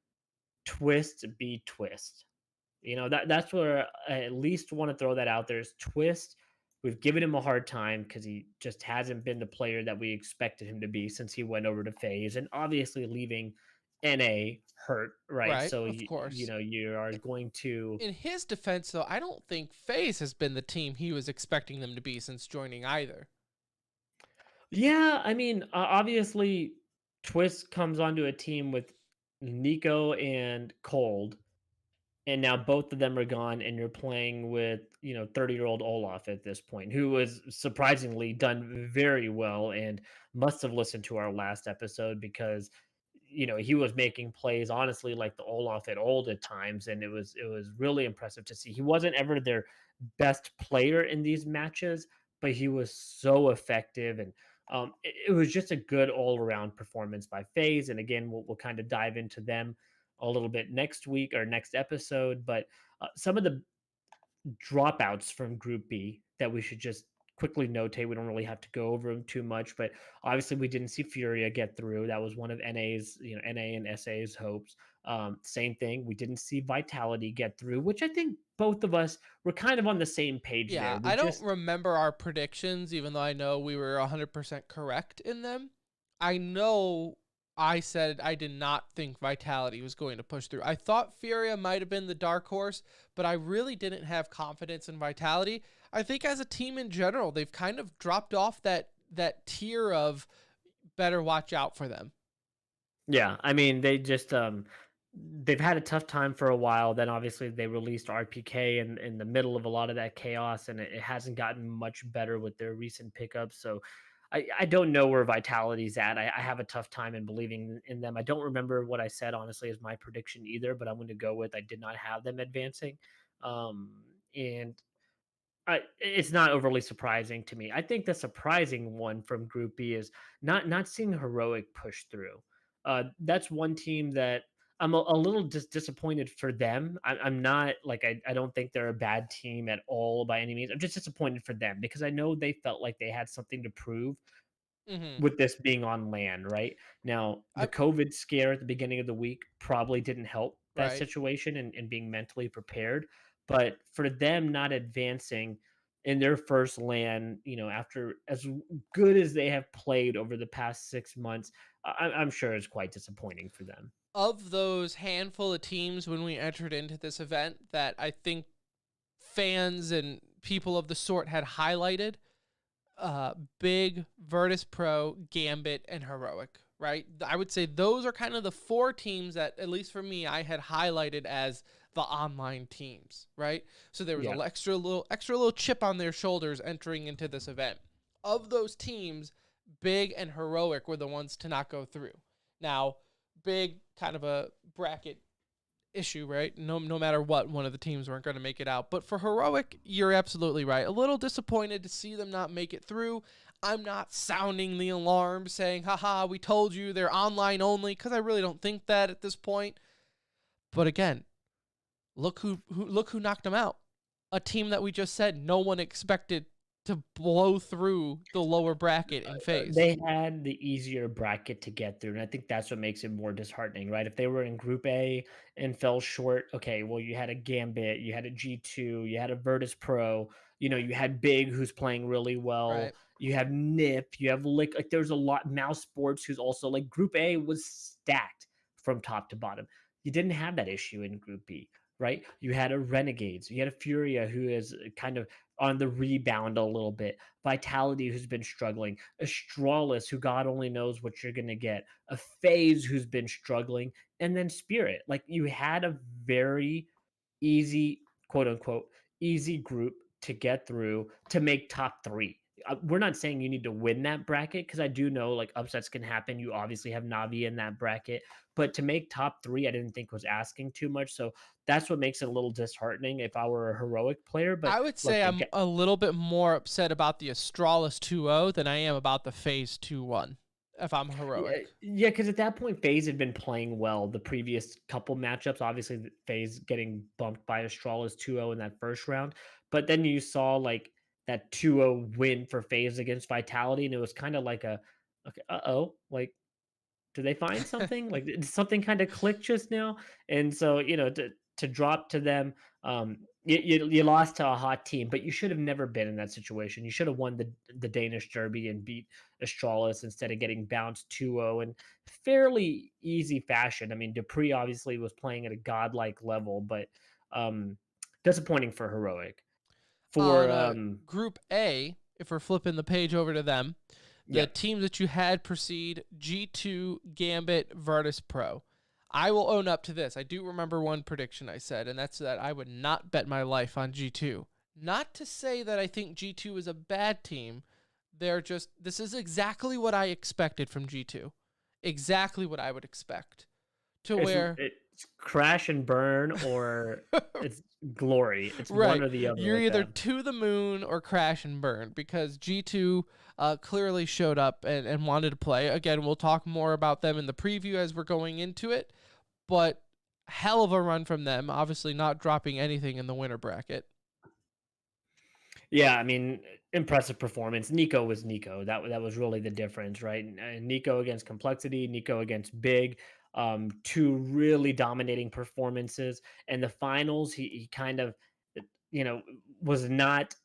Twist be Twist. That's where I at least want to throw that out there is Twist. We've given him a hard time because he just hasn't been the player that we expected him to be since he went over to FaZe, and obviously leaving NA hurt, right? Right, So of course. you are going to. In his defense, though, I don't think FaZe has been the team he was expecting them to be since joining either. Yeah, I mean, obviously, Twist comes onto a team with Nico and Cold, and now both of them are gone, and you're playing with 30-year-old Olaf at this point, who has surprisingly done very well and must have listened to our last episode because he was making plays honestly like the Olaf at old at times, and it was really impressive to see. He wasn't ever their best player in these matches, but he was so effective, and it was just a good all-around performance by FaZe. And again, we'll kind of dive into them a little bit next week or next episode. But some of the dropouts from Group B that we should just quickly notate. We don't really have to go over them too much, but obviously we didn't see Furia get through. That was one of NA and SA's hopes. Same thing. We didn't see Vitality get through, which I think both of us were kind of on the same page Yeah, there. I don't remember our predictions, even though I know we were 100% correct in them. I know I said I did not think Vitality was going to push through. I thought Furia might have been the dark horse, but I really didn't have confidence in Vitality. I think as a team in general, they've kind of dropped off that tier of better watch out for them. Yeah, I mean, they just they've had a tough time for a while. Then obviously they released RPK in the middle of a lot of that chaos, and it hasn't gotten much better with their recent pickups. So I don't know where Vitality's at. I have a tough time in believing in them. I don't remember what I said honestly as my prediction either, but I'm going to go with I did not have them advancing. And it's not overly surprising to me. I think the surprising one from Group B is not seeing Heroic push through. That's one team that I'm a little disappointed for them. I'm not like I don't think they're a bad team at all by any means. I'm just disappointed for them because I know they felt like they had something to prove Hmm. with this being on land, right? Now, the I, COVID scare at the beginning of the week probably didn't help that right. situation and being mentally prepared. But for them not advancing in their first land, after as good as they have played over the past 6 months, I'm sure it's quite disappointing for them. Of those handful of teams when we entered into this event that I think fans and people of the sort had highlighted, Big, Virtus Pro, Gambit, and Heroic, right? I would say those are kind of the four teams that, at least for me, I had highlighted as the online teams, right? So there was Yeah. an extra little chip on their shoulders entering into this event. Of those teams, Big and Heroic were the ones to not go through. Now, Big, kind of a bracket issue, right? No matter what, one of the teams weren't going to make it out. But for Heroic, you're absolutely right. A little disappointed to see them not make it through. I'm not sounding the alarm saying, haha, we told you they're online only, because I really don't think that at this point. But again, look who knocked them out. A team that we just said no one expected to blow through the lower bracket in phase. They had the easier bracket to get through, and I think that's what makes it more disheartening, right? If they were in Group A and fell short, okay, well, you had a Gambit, you had a G2, you had a Virtus Pro, you had Big, who's playing really well, Right. you have Nip, you have like there's a lot. Mouse Sports, who's also like Group A was stacked from top to bottom. You didn't have that issue in Group B, right? You had a Renegades, you had a Furia, who is kind of on the rebound a little bit. Vitality, who's been struggling, Astralis, who God only knows what you're going to get, a Phase, who's been struggling, and then Spirit. Like you had a very easy, quote unquote, easy group to get through to make top three. We're not saying you need to win that bracket because I do know like upsets can happen. You obviously have Navi in that bracket, but to make top three, I didn't think was asking too much. So that's what makes it a little disheartening if I were a heroic player. But I would look, say I'm a little bit more upset about the Astralis 2-0 than I am about the Phase 2-1 if I'm Yeah, Heroic. yeah, because at that point, FaZe had been playing well the previous couple matchups. Obviously, FaZe getting bumped by Astralis 2-0 in that first round. But then you saw like that 2-0 win for FaZe against Vitality, and it was kind of like okay, uh-oh, like did they find something? Like did something kind of click just now? And so, to drop to them, you lost to a hot team, but you should have never been in that situation. You should have won the Danish Derby and beat Astralis instead of getting bounced 2-0 in fairly easy fashion. I mean, Dupree obviously was playing at a godlike level, but um disappointing for Heroic. For On Group A, if we're flipping the page over to them, the yeah. teams that you had proceed G2, Gambit, Virtus Pro. I will own up to this. I do remember one prediction I said, and that's that I would not bet my life on G2. Not to say that I think G2 is a bad team. This is exactly what I expected from G2. Exactly what I would expect. To where It's crash and burn or it's glory. It's one right. or the other You're with either them. to the moon or crash and burn because G2 clearly showed up and wanted to play. Again, we'll talk more about them in the preview as we're going into it, but hell of a run from them. Obviously, not dropping anything in the winner bracket. Yeah, I mean, impressive performance. Nico was Nico. That was really the difference, right? Nico against Complexity, Nico against Big. Two really dominating performances. And the finals, he kind of, you know, was not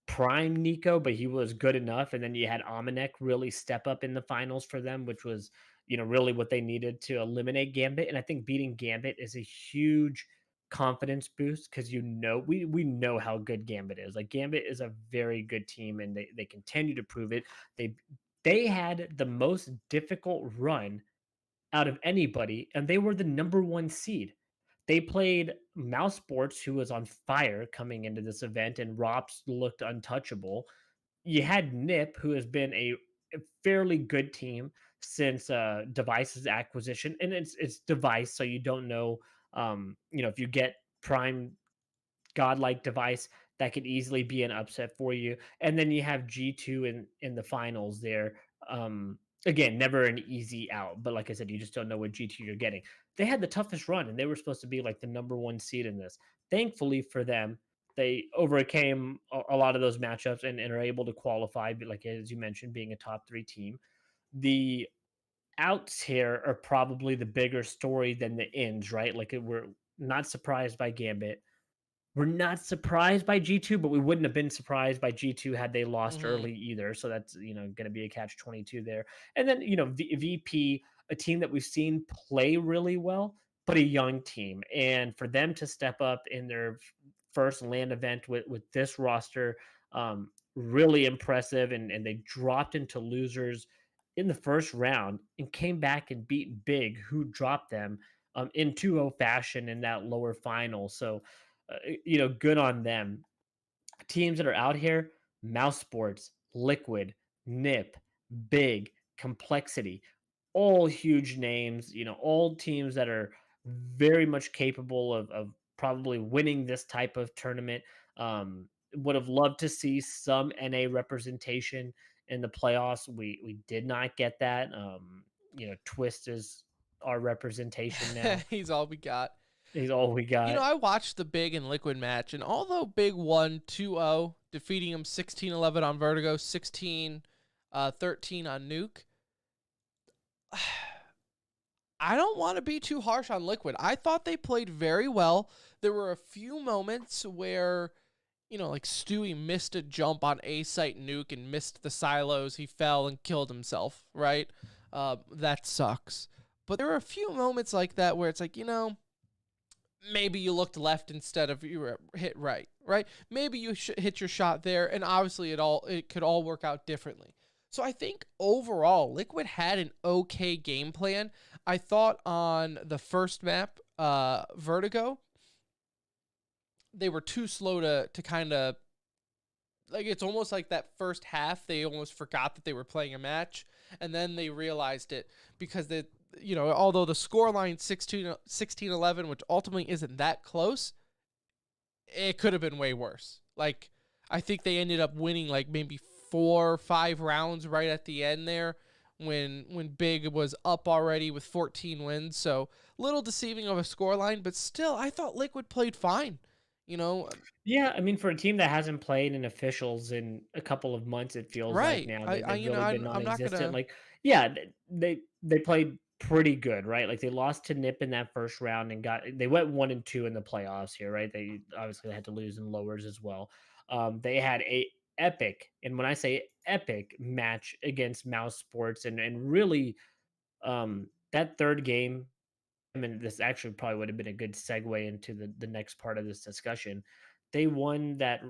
prime Nico, but he was good enough. And then you had Amanek really step up in the finals for them, which was, really what they needed to eliminate Gambit. And I think beating Gambit is a huge confidence boost because we know how good Gambit is. Like Gambit is a very good team and they continue to prove it. They had the most difficult run out of anybody, and they were the number one seed. They played Mouse Sports, who was on fire coming into this event, and Rops looked untouchable. You had Nip, who has been a fairly good team since Device's acquisition, and it's Device, so you don't know, if you get Prime godlike Device, that could easily be an upset for you. And then you have G2 in the finals there. Again, never an easy out, but like I said, you just don't know what GT you're getting. They had the toughest run, and they were supposed to be like the number one seed in this. Thankfully for them, they overcame a lot of those matchups and are able to qualify. But like as you mentioned, being a top three team, the outs here are probably the bigger story than the ins, right? We're not surprised by Gambit. We're not surprised by G2, but we wouldn't have been surprised by G2 had they lost Hmm. early either. So that's, going to be a catch 22 there. And then, VP, a team that we've seen play really well, but a young team. And for them to step up in their first LAN event with this roster, really impressive. And they dropped into losers in the first round and came back and beat Big, who dropped them in 2-0 fashion in that lower final. So, good on them. Teams that are out here: Mouse Sports, Liquid, Nip, Big, Complexity, all huge names, all teams that are very much capable of probably winning this type of tournament. Would have loved to see some NA representation in the playoffs. We did not get that. Twist is our representation now. He's all we got. He's all we got. I watched the Big and Liquid match, and although Big won 2-0, defeating him 16-11 on Vertigo, 16-13 on Nuke, I don't want to be too harsh on Liquid. I thought they played very well. There were a few moments where, like Stewie missed a jump on A-site Nuke and missed the silos. He fell and killed himself, right? That sucks. But there were a few moments like that where it's like, maybe you looked left instead of you hit right, right? Maybe you hit your shot there, and obviously it could all work out differently. So I think overall, Liquid had an okay game plan. I thought on the first map, Vertigo, they were too slow to kind of, like, it's almost like that first half, they almost forgot that they were playing a match, and then they realized it because although the scoreline 16-11, which ultimately isn't that close, it could have been way worse. Like, I think they ended up winning like maybe 4 or 5 rounds right at the end there when Big was up already with 14 wins. So, little deceiving of a scoreline, but still, I thought Liquid played fine. Yeah, I mean, for a team that hasn't played in officials in a couple of months, it feels like Right. now I they've really been I'm not non-existent. gonna. Like, yeah, they played pretty good, right? Like they lost to Nip in that first round and they went 1-2 in the playoffs here, right? They obviously had to lose in lowers as well. They had a epic, and when I say epic match against Mouse Sports, and really, that third game. I mean, this actually probably would have been a good segue into the next part of this discussion. They won that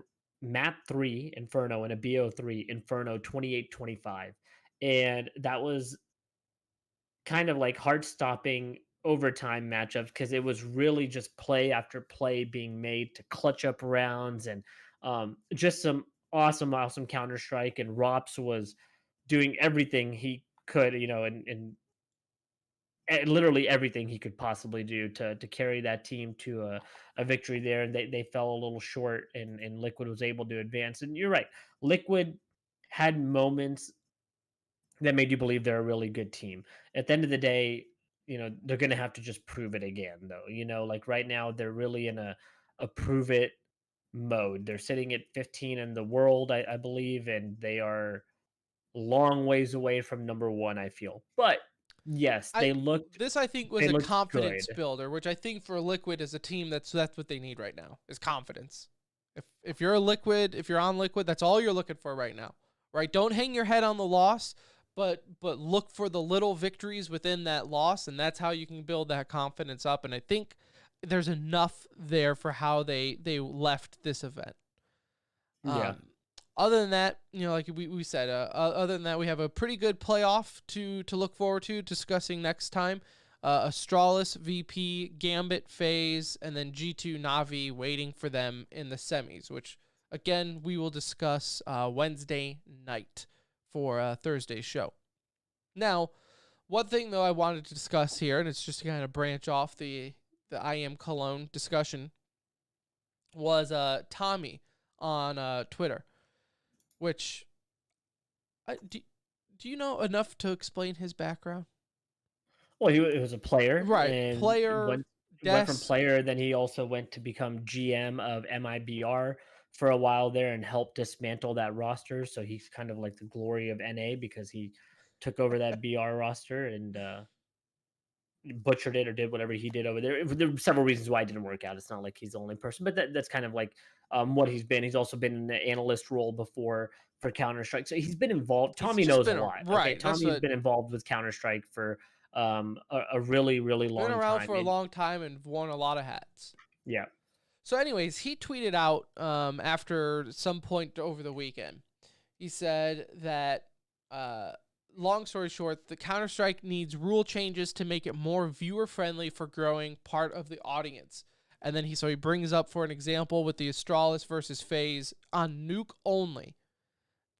map 3 Inferno and a BO3 Inferno 28-25. And that was kind of like heart-stopping overtime matchup because it was really just play after play being made to clutch up rounds and just some awesome Counter Strike. And Rops was doing everything he could, and literally everything he could possibly do to carry that team to a victory there. And they fell a little short, and Liquid was able to advance. And you're right, Liquid had moments that made you believe they're a really good team. At the end of the day, they're going to have to just prove it again, though. Like right now, they're really in a prove it mode. They're sitting at 15 in the world, I believe, and they are long ways away from number one, I feel. But yes, I this I think was they a looked good. confidence builder, which I think for Liquid as a team that's what they need right now is confidence. If you're if you're on Liquid, that's all you're looking for right now. Right? Don't hang your head on the loss, but look for the little victories within that loss, and that's how you can build that confidence up. And I think there's enough there for how they left this event. Yeah. Other than that, like we said, other than that, we have a pretty good playoff to look forward to discussing next time. Astralis, VP, Gambit, FaZe, and then G2 Navi waiting for them in the semis, which, again, we will discuss Wednesday night for Thursday's show. Now, one thing, though, I wanted to discuss here, and it's just to kind of branch off the IEM Cologne discussion, was Tommy on Twitter. Which, Do you know enough to explain his background? Well, he was a player Right. and Player, went from desk. player, then he also went to become GM of MIBR for a while there and helped dismantle that roster. So he's kind of like the glory of NA because he took over that BR roster and butchered it or did whatever he did over there. There were several reasons why it didn't work out. It's not like he's the only person, but that's kind of like what he's been. He's also been in the analyst role before for Counter Strike, so he's been involved. He's Tommy just knows a been lot. Okay, right. That's Tommy's what been involved with Counter Strike for a really really been long around time. for a long time and worn a lot of hats. Yeah. So, anyways, he tweeted out after some point over the weekend. He said that, long story short, the Counter-Strike needs rule changes to make it more viewer-friendly for growing part of the audience. And then he brings up, for an example, with the Astralis versus FaZe on Nuke only.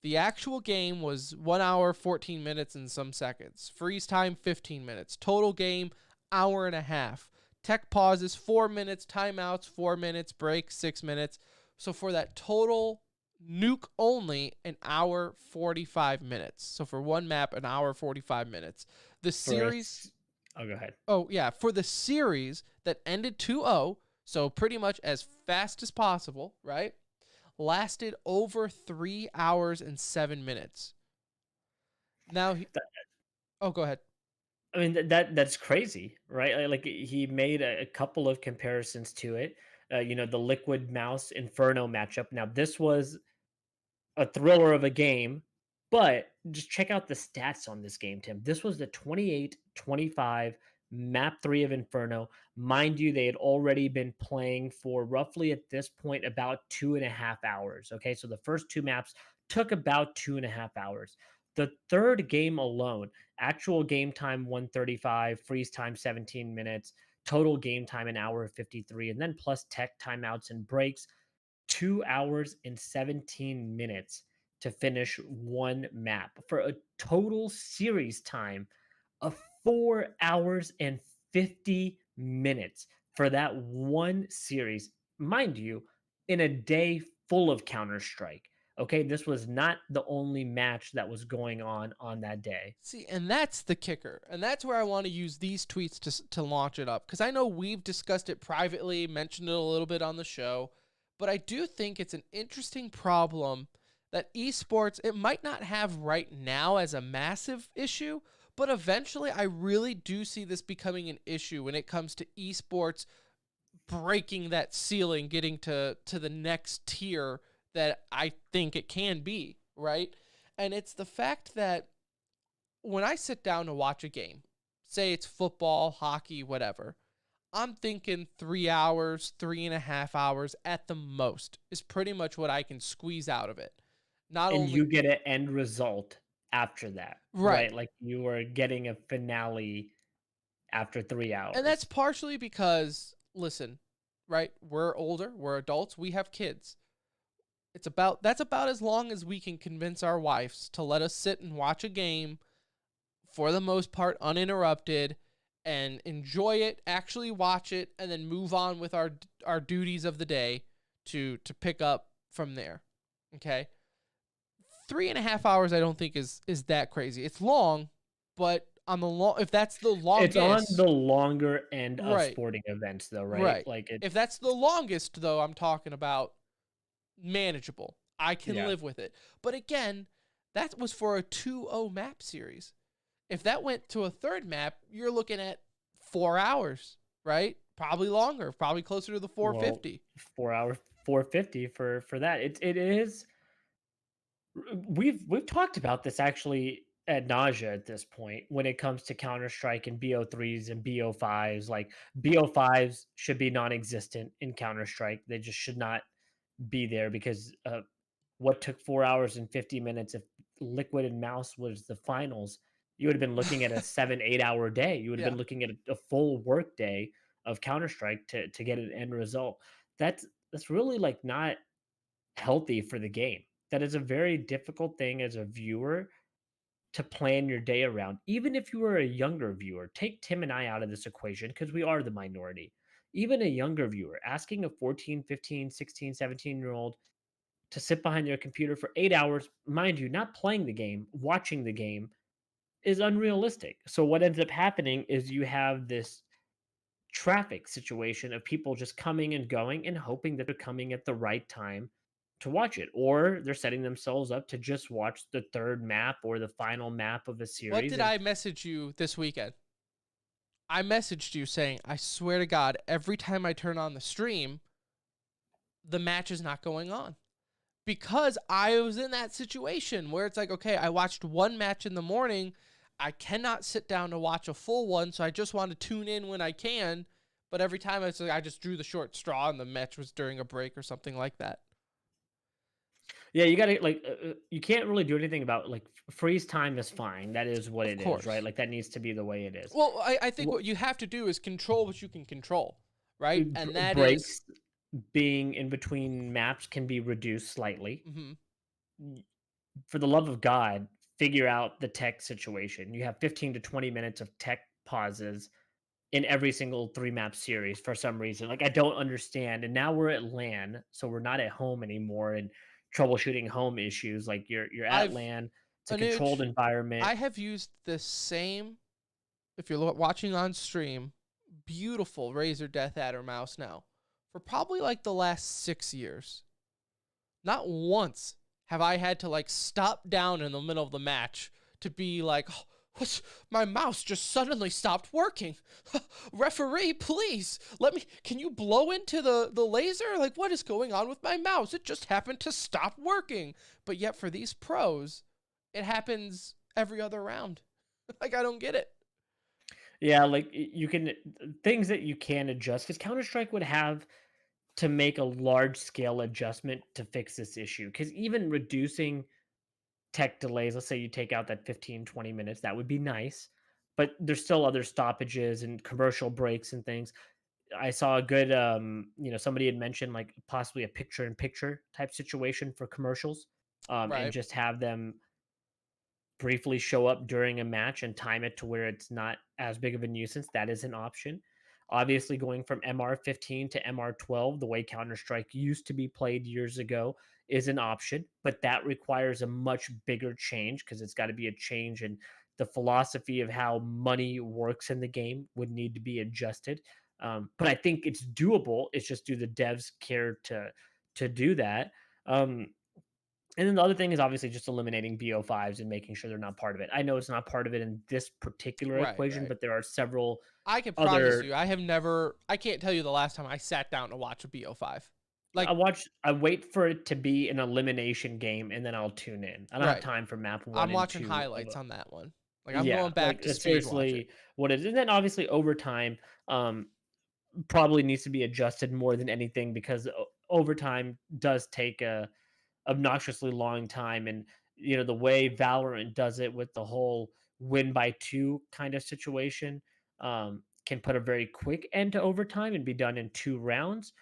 The actual game was 1 hour, 14 minutes and some seconds. Freeze time, 15 minutes. Total game, hour and a half. Tech pauses, 4 minutes. Timeouts, 4 minutes. Break, 6 minutes. So for that total Nuke only, an hour, 45 minutes. So for one map, an hour, 45 minutes. The series... Oh, go ahead. Oh, yeah. For the series that ended 2-0, so pretty much as fast as possible, right? Lasted over 3 hours and 7 minutes. Now, go ahead. I mean that's crazy, right? Like he made a couple of comparisons to it. The Liquid Mouse Inferno matchup. Now this was a thriller of a game, but just check out the stats on this game, Tim. This was the 28-25 map 3 of Inferno. Mind you, they had already been playing for roughly at this point about 2.5 hours. Okay, so the first two maps took about 2.5 hours. The third game alone, actual game time 135, freeze time 17 minutes, total game time an hour 53, and then plus tech timeouts and breaks, 2 hours and 17 minutes to finish one map for a total series time of 4 hours and 50 minutes for that one series. Mind you, in a day full of Counter-Strike. Okay, this was not the only match that was going on that day. See, and that's the kicker. And that's where I want to use these tweets to launch it up. Because I know we've discussed it privately, mentioned it a little bit on the show. But I do think it's an interesting problem that esports, it might not have right now as a massive issue, but eventually I really do see this becoming an issue when it comes to esports breaking that ceiling, getting to the next tier that I think it can be, right? And it's the fact that when I sit down to watch a game, say it's football, hockey, whatever, I'm thinking 3 hours, 3.5 hours at the most is pretty much what I can squeeze out of it. Not And only you get an end result after that, right. right? Like you are getting a finale after 3 hours. And that's partially because, listen, right? We're older, we're adults, we have kids. That's about as long as we can convince our wives to let us sit and watch a game for the most part uninterrupted and enjoy it, actually watch it, and then move on with our duties of the day to pick up from there. Okay? 3.5 hours I don't think is that crazy. It's long, but on the if that's the longest, it's on the longer end of right, sporting events though, right? right. Like If that's the longest though, I'm talking about manageable. I can Yeah. live with it. But again, that was for a 2-0 map series. If that went to a third map, you're looking at 4 hours, right? Probably longer, probably closer to the 450. Well, 4 hours, 450 for that. It is. We've talked about this actually ad nausea at this point when it comes to Counter Strike and BO3s and BO5s. Like BO5s should be non-existent in Counter Strike. They just should not be there because what took 4 hours and 50 minutes if Liquid and Mouse was the finals, you would have been looking at a 7-8 hour day. You would have Yeah. been looking at a full work day of Counter-Strike to get an end result. That's really like not healthy for the game. That is a very difficult thing as a viewer to plan your day around. Even if you are a younger viewer, take Tim and I out of this equation because we are the minority. Even a younger viewer asking a 14, 15, 16, 17-year-old to sit behind their computer for 8 hours, mind you, not playing the game, watching the game, is unrealistic. So what ends up happening is you have this traffic situation of people just coming and going and hoping that they're coming at the right time to watch it, or they're setting themselves up to just watch the third map or the final map of a What series. did And I message you this weekend? I messaged you saying, I swear to God, every time I turn on the stream, the match is not going on. Because I was in that situation where it's like, okay, I watched one match in the morning. I cannot sit down to watch a full one, so I just want to tune in when I can. But every time it's like I just drew the short straw and the match was during a break or something like that. yeah, you gotta you can't really do anything about freeze time is fine. That is what Of it course. is, right? Like that needs to be the way it is. Well, I think what you have to do is control what you can control, right? And that is Breaks being in between maps can be reduced slightly. mhm, For the love of God, figure out the tech situation. You have 15 to 20 minutes of tech pauses in every single 3 map series for some reason. Like I don't understand. And now we're at LAN, so we're not at home anymore and troubleshooting home issues. Like you're at I've LAN, it's a controlled Anuj, environment. I have used the same, if you're watching on stream, beautiful Razer Death Adder mouse now for probably like the last 6 years. Not once have I had to like stop down in the middle of the match to be like, oh, what's my mouse just suddenly stopped working. Referee, please can you blow into the laser? Like what is going on with my mouse? It just happened to stop working. But yet for these pros, it happens every other round. Like I don't get it. Yeah, like you can things that you can adjust because Counter Strike would have to make a large scale adjustment to fix this issue. Because even reducing tech delays, let's say you take out that 15-20 minutes, that would be nice. But there's still other stoppages and commercial breaks and things. I saw a good, somebody had mentioned like possibly a picture in picture type situation for commercials, and Right. just have them briefly show up during a match and time it to where it's not as big of a nuisance. That is an option. Obviously, going from MR15 to MR12, the way Counter Strike used to be played years ago, is an option, but that requires a much bigger change because it's got to be a change in the philosophy of how money works in the game would need to be adjusted. But I think it's doable. It's just do the devs care to do that? And then the other thing is obviously just eliminating BO5s and making sure they're not part of it. I know it's not part of it in this particular Right, equation, right. but there are several I can promise other. you, I can't tell you the last time I sat down to watch a BO5. Like, I wait for it to be an elimination game and then I'll tune in. I don't have right. time for map one I'm and watching two. highlights on that one. Like, I'm Yeah, going back like to it's speed watch it. seriously what it is. And then obviously overtime probably needs to be adjusted more than anything because overtime does take a obnoxiously long time. And the way Valorant does it with the whole win by 2 kind of situation, can put a very quick end to overtime and be done in 2 rounds,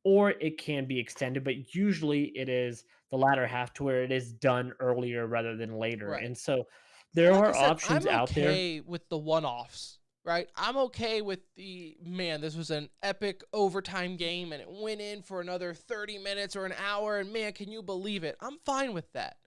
or it can be extended, but usually it is the latter half to where it is done earlier rather than later. Right. And so And there like I are said, options I'm out there. okay with the one-offs, right? I'm okay with this was an epic overtime game and it went in for another 30 minutes or an hour and man, can you believe it? I'm fine with that.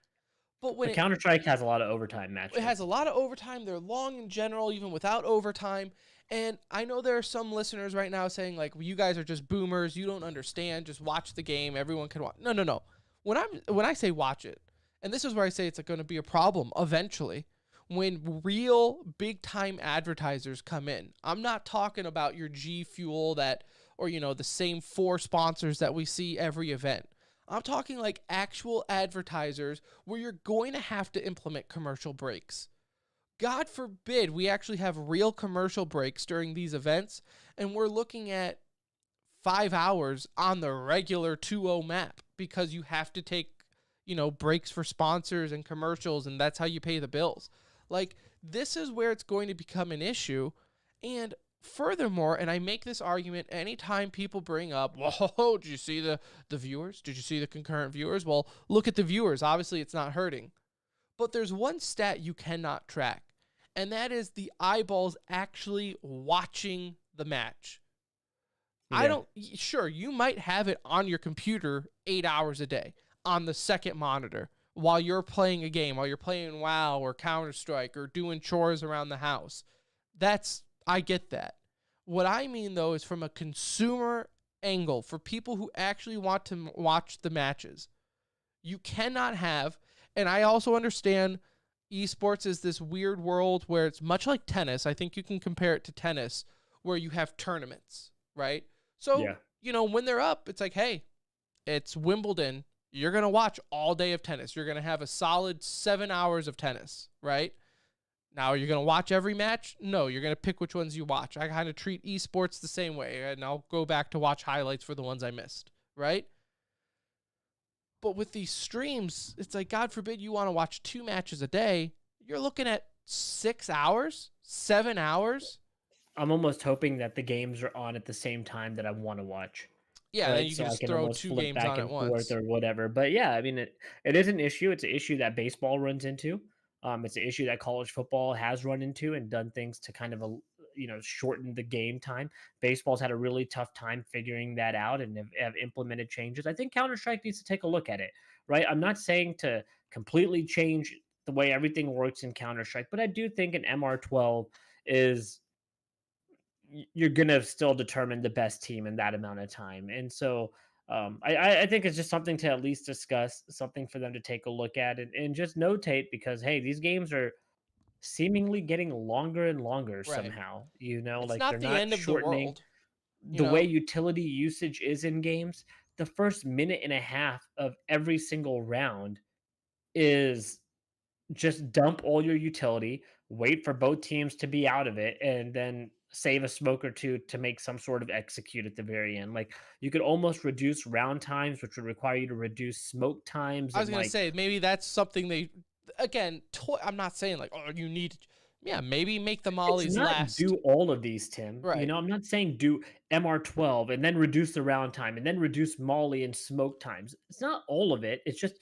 But when But Counter Strike has a lot of overtime it has matches. a lot of overtime, they're long in general, even without overtime. And I know there are some listeners right now saying like, well, you guys are just boomers. You don't understand. Just watch the game. Everyone can watch. No. When I say watch it, and this is where I say it's going to be a problem eventually, when real big time advertisers come in. I'm not talking about your G Fuel or the same 4 sponsors that we see every event. I'm talking like actual advertisers where you're going to have to implement commercial breaks. God forbid we actually have real commercial breaks during these events, and we're looking at 5 hours on the regular 2-0 map because you have to take, breaks for sponsors and commercials, and that's how you pay the bills. Like, this is where it's going to become an issue. And furthermore, and I make this argument anytime people bring up, whoa, did you see the viewers? Did you see the concurrent viewers? Well, look at the viewers. Obviously, it's not hurting. But there's one stat you cannot track, and that is the eyeballs actually watching the match. Yeah. Sure, you might have it on your computer 8 hours a day. on the second monitor while you're playing a game, while you're playing WoW or Counter-Strike or doing chores around the house. I get that. What I mean, though, is from a consumer angle, for people who actually want to watch the matches, you cannot have, and I also understand esports is this weird world where it's much like tennis. I think you can compare it to tennis, where you have tournaments, right? So, when they're up, it's like, hey, it's Wimbledon. You're going to watch all day of tennis. You're going to have a solid 7 hours of tennis, right? Now, you're going to watch every match? No, you're going to pick which ones you watch. I kind of treat esports the same way, and I'll go back to watch highlights for the ones I missed, right? But with these streams, it's like, God forbid you want to watch 2 matches a day. You're looking at 6 hours, 7 hours. I'm almost hoping that the games are on at the same time that I want to watch. Yeah, right? then you So can I just throw almost 2 flip games back on and at once. forth or whatever. But yeah, I mean, it is an issue. It's an issue that baseball runs into. It's an issue that college football has run into and done things to kind of, shorten the game time. Baseball's had a really tough time figuring that out and have implemented changes. I think Counter-Strike needs to take a look at it, right? I'm not saying to completely change the way everything works in Counter-Strike, but I do think an MR12 is you're gonna still determine the best team in that amount of time. And so I think it's just something to at least discuss, something for them to take a look at and just notate because hey, these games are seemingly getting longer and longer Right. somehow. It's Like they're not the not end of the shortening world. the way utility usage is in games. The first minute and a half of every single round is just dump all your utility, wait for both teams to be out of it, and then save a smoke or two to make some sort of execute at the very end. Like you could almost reduce round times, which would require you to reduce smoke times. I was And going to like, say, maybe that's something I'm not saying like, oh, you need, maybe make the it's mollies not last. do all of these, Tim. Right. I'm not saying do MR12 and then reduce the round time and then reduce molly and smoke times. It's not all of it. It's just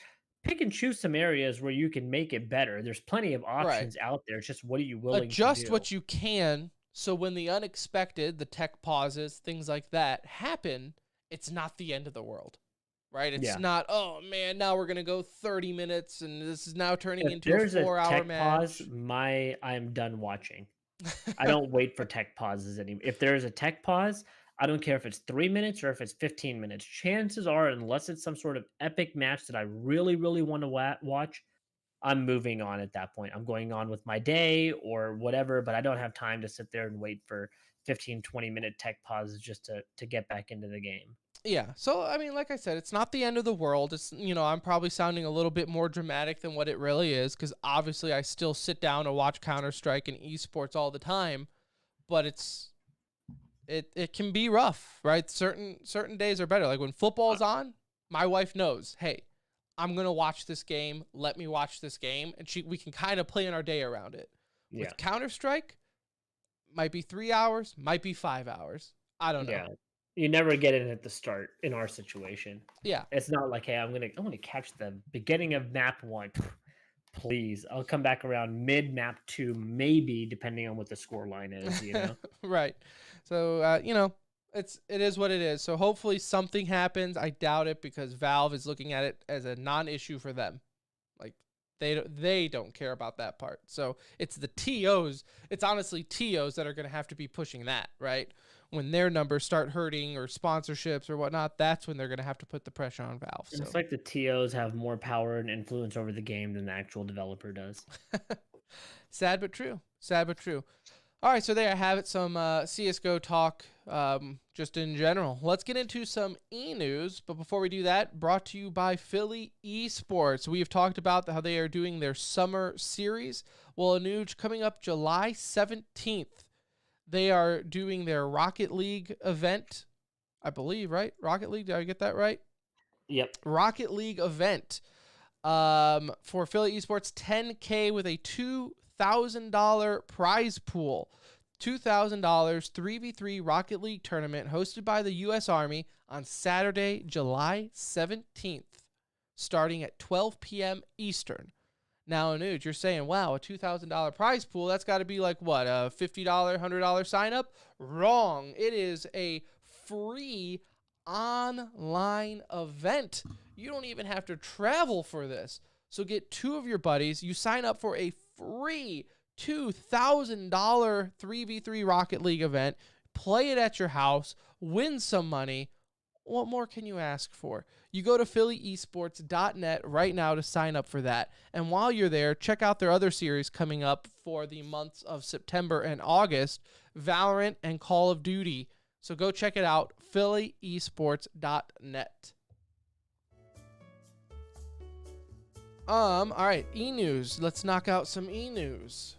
pick and choose some areas where you can make it better. There's plenty of options out there. It's just what are you willing Adjust to do? what you can so when the unexpected, the tech pauses, things like that happen, it's not the end of the world. Right? It's not, oh man, now we're going to go 30 minutes and this is now turning into a 4-hour match. Pause, I'm done watching. I don't wait for tech pauses anymore. If there's a tech pause, I don't care if it's 3 minutes or if it's 15 minutes. Chances are, unless it's some sort of epic match that I really, really want to watch, I'm moving on at that point. I'm going on with my day or whatever, but I don't have time to sit there and wait for 15, 20-minute tech pauses just to get back into the game. Yeah. So, I mean, like I said, it's not the end of the world. It's, I'm probably sounding a little bit more dramatic than what it really is because obviously I still sit down and watch Counter-Strike and esports all the time, but it can be rough, right? Certain days are better. Like when football's on, my wife knows, hey, I'm going to watch this game. Let me watch this game. And we can kind of plan our day around it. Yeah. With Counter-Strike, might be 3 hours, might be 5 hours. I don't know. Yeah. You never get it at the start in our situation. Yeah. It's not like, hey, I'm gonna catch the beginning of map 1. Please. I'll come back around mid map 2, maybe, depending on what the score line is, Right. So it is what it is. So hopefully something happens. I doubt it because Valve is looking at it as a non-issue for them. Like they don't care about that part. So it's the TOs. It's honestly TOs that are going to have to be pushing that, right? When their numbers start hurting or sponsorships or whatnot, that's when they're going to have to put the pressure on Valve. So. It's like the TOs have more power and influence over the game than the actual developer does. Sad but true. Sad but true. All right, so there I have it. Some CSGO talk just in general. Let's get into some e-news. But before we do that, brought to you by Philly Esports. We have talked about how they are doing their summer series. Well, a news coming up July 17th. They are doing their Rocket League event, I believe, right? Rocket League, did I get that right? Yep. Rocket League event for Philly Esports, $10K with a $2,000 prize pool. $2,000 3v3 Rocket League tournament hosted by the U.S. Army on Saturday, July 17th, starting at 12 p.m. Eastern. Now, Anuj, you're saying, wow, a $2,000 prize pool, that's got to be like, what, a $50, $100 sign-up? Wrong. It is a free online event. You don't even have to travel for this. So get 2 of your buddies. You sign up for a free $2,000 3v3 Rocket League event. Play it at your house. Win some money. What more can you ask for? You go to phillyesports.net right now to sign up for that. And while you're there, check out their other series coming up for the months of September and August, Valorant and Call of Duty. So go check it out, phillyesports.net. All right, e-news. Let's knock out some e-news.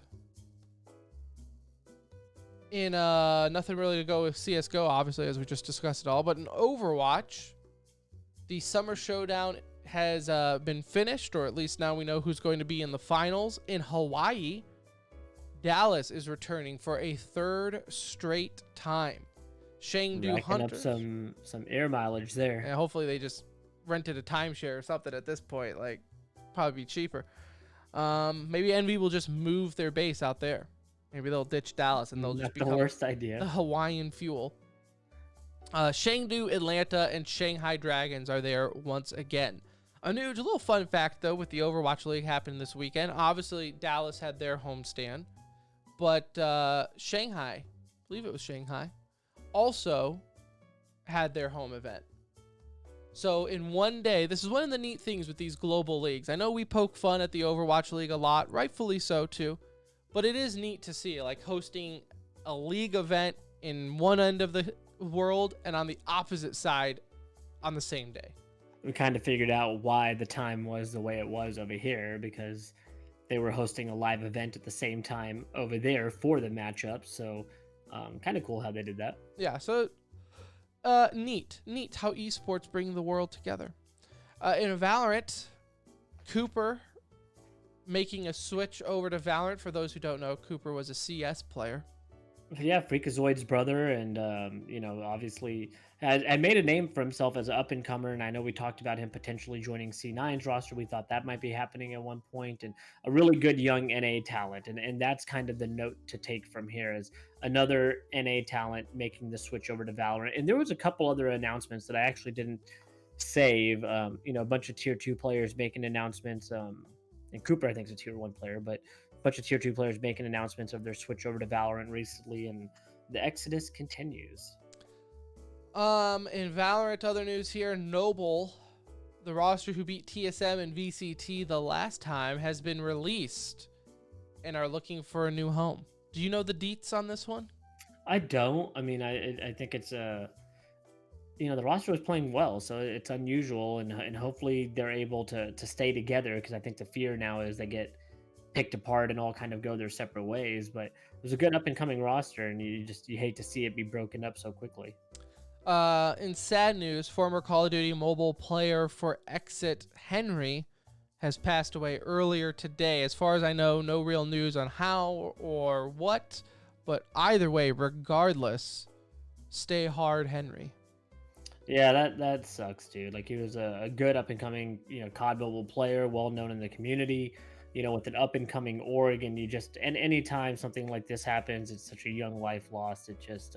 In nothing really to go with CSGO, obviously, as we just discussed it all, but in Overwatch, the Summer Showdown has been finished, or at least now we know who's going to be in the finals. In Hawaii, Dallas is returning for a 3rd straight time. Chengdu Hunters. Up some air mileage there. And hopefully they just rented a timeshare or something at this point. Like, probably be cheaper. Maybe Envy will just move their base out there. Maybe they'll ditch Dallas and they'll just become the worst idea. The Hawaiian Fuel. Chengdu, Atlanta, and Shanghai Dragons are there once again. A little fun fact, though, with the Overwatch League happening this weekend. Obviously, Dallas had their homestand, but Shanghai, I believe it was Shanghai, also had their home event. So in one day, this is one of the neat things with these global leagues. I know we poke fun at the Overwatch League a lot, rightfully so, too. But it is neat to see, like, hosting a league event in one end of the world and on the opposite side on the same day. We kind of figured out why the time was the way it was over here, because they were hosting a live event at the same time over there for the matchup. So kind of cool how they did that. Yeah, so neat how esports bring the world together. In Valorant, Cooper making a switch over to Valorant. For those who don't know, Cooper was a CS player. Yeah, Freakazoid's brother, and obviously had made a name for himself as an up-and-comer, and I know we talked about him potentially joining C9's roster. We thought that might be happening at one point, and a really good young NA talent, and that's kind of the note to take from here, is another NA talent making the switch over to Valorant. And there was a couple other announcements that I actually didn't save. A bunch of Tier 2 players making announcements, and Cooper, I think, is a Tier 1 player, but a bunch of Tier 2 players making announcements of their switch over to Valorant recently, and the exodus continues. In Valorant, other news here, Noble, the roster who beat TSM and VCT the last time, has been released and are looking for a new home. Do you know the deets on this one? I don't. I mean, I think it's the roster was playing well, so it's unusual, and hopefully they're able to stay together, because I think the fear now is they get picked apart and all kind of go their separate ways. But it was a good up-and-coming roster, and you hate to see it be broken up so quickly. In sad news, former Call of Duty mobile player for Exit, Henry, has passed away earlier today. As far as I know, no real news on how or what, but either way, regardless, stay hard, Henry. Yeah, that sucks, dude. Like, he was a good up-and-coming, COD mobile player, well-known in the community, with an up-and-coming org, and and anytime something like this happens, it's such a young life lost. It just,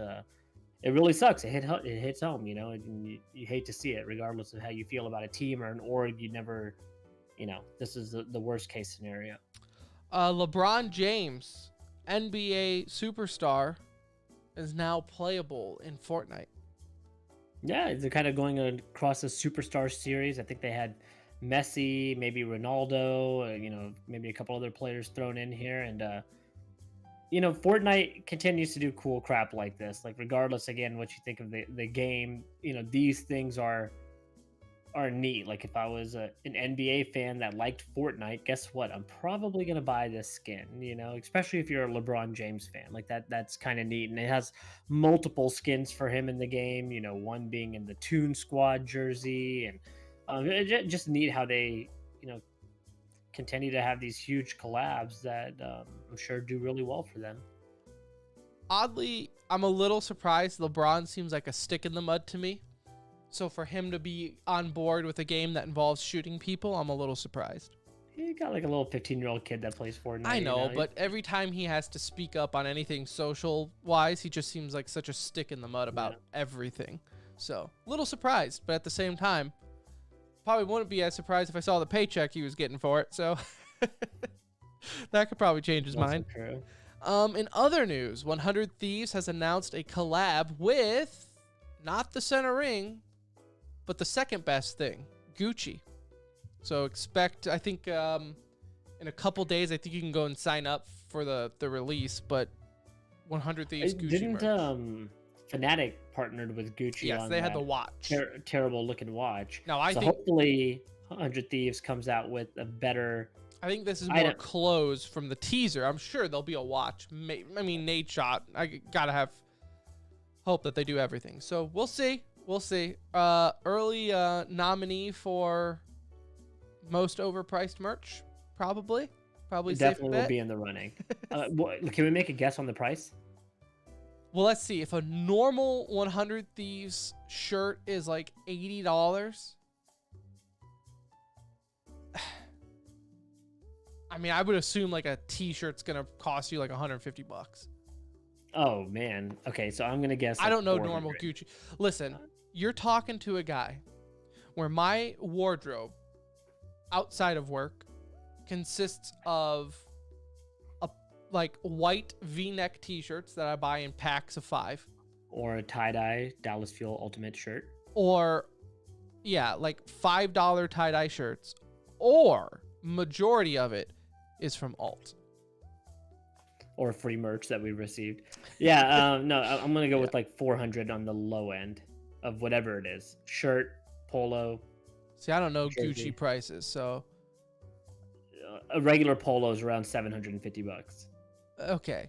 it really sucks. It hits home, and you hate to see it, regardless of how you feel about a team or an org. You never, this is the worst case scenario. LeBron James, NBA superstar, is now playable in Fortnite. Yeah, they're kind of going across a superstar series. I think they had Messi, maybe Ronaldo, maybe a couple other players thrown in here. And, Fortnite continues to do cool crap like this. Like, regardless, again, what you think of the game, these things are neat. Like, if I was an NBA fan that liked Fortnite, guess what? I'm probably going to buy this skin, especially if you're a LeBron James fan. Like, that's kind of neat. And it has multiple skins for him in the game, one being in the Toon Squad jersey. And just neat how they, continue to have these huge collabs that I'm sure do really well for them. Oddly, I'm a little surprised. LeBron seems like a stick in the mud to me. So for him to be on board with a game that involves shooting people, I'm a little surprised. He got like a little 15-year-old kid that plays Fortnite. I know, but every time he has to speak up on anything social-wise, he just seems like such a stick in the mud about everything. So, a little surprised, but at the same time, probably wouldn't be as surprised if I saw the paycheck he was getting for it. So that could probably change his mind. True. In other news, 100 Thieves has announced a collab with not the center ring, but the second best thing, Gucci. So expect, I think, in a couple days, I think you can go and sign up for the release. But 100 Thieves Gucci Didn't merch. Fnatic partnered with Gucci? Yes, on they had that the watch. terrible looking watch. Now I so think hopefully 100 Thieves comes out with a better. I think this is more clothes from the teaser. I'm sure there'll be a watch. I mean, Nate shot. I gotta have hope that they do everything. So we'll see. We'll see. Early nominee for most overpriced merch, probably. Probably safe Definitely bet. will be in the running. Can we make a guess on the price? Well, let's see. If a normal 100 Thieves shirt is like $80, I mean, I would assume like a t-shirt's gonna cost you like $150. Oh man. Okay, so I'm gonna guess. I like don't know 400. normal Gucci. Listen, you're talking to a guy where my wardrobe outside of work consists of like white V-neck t-shirts that I buy in packs of 5, Or a tie-dye Dallas Fuel Ultimate shirt. or like $5 tie-dye shirts, or majority of it is from Alt. Or free merch that we received. Yeah, no, I'm gonna go with like 400 on the low end of whatever it is. Shirt, polo. See, I don't know Jersey. Gucci prices, so A regular polo is around $750. okay.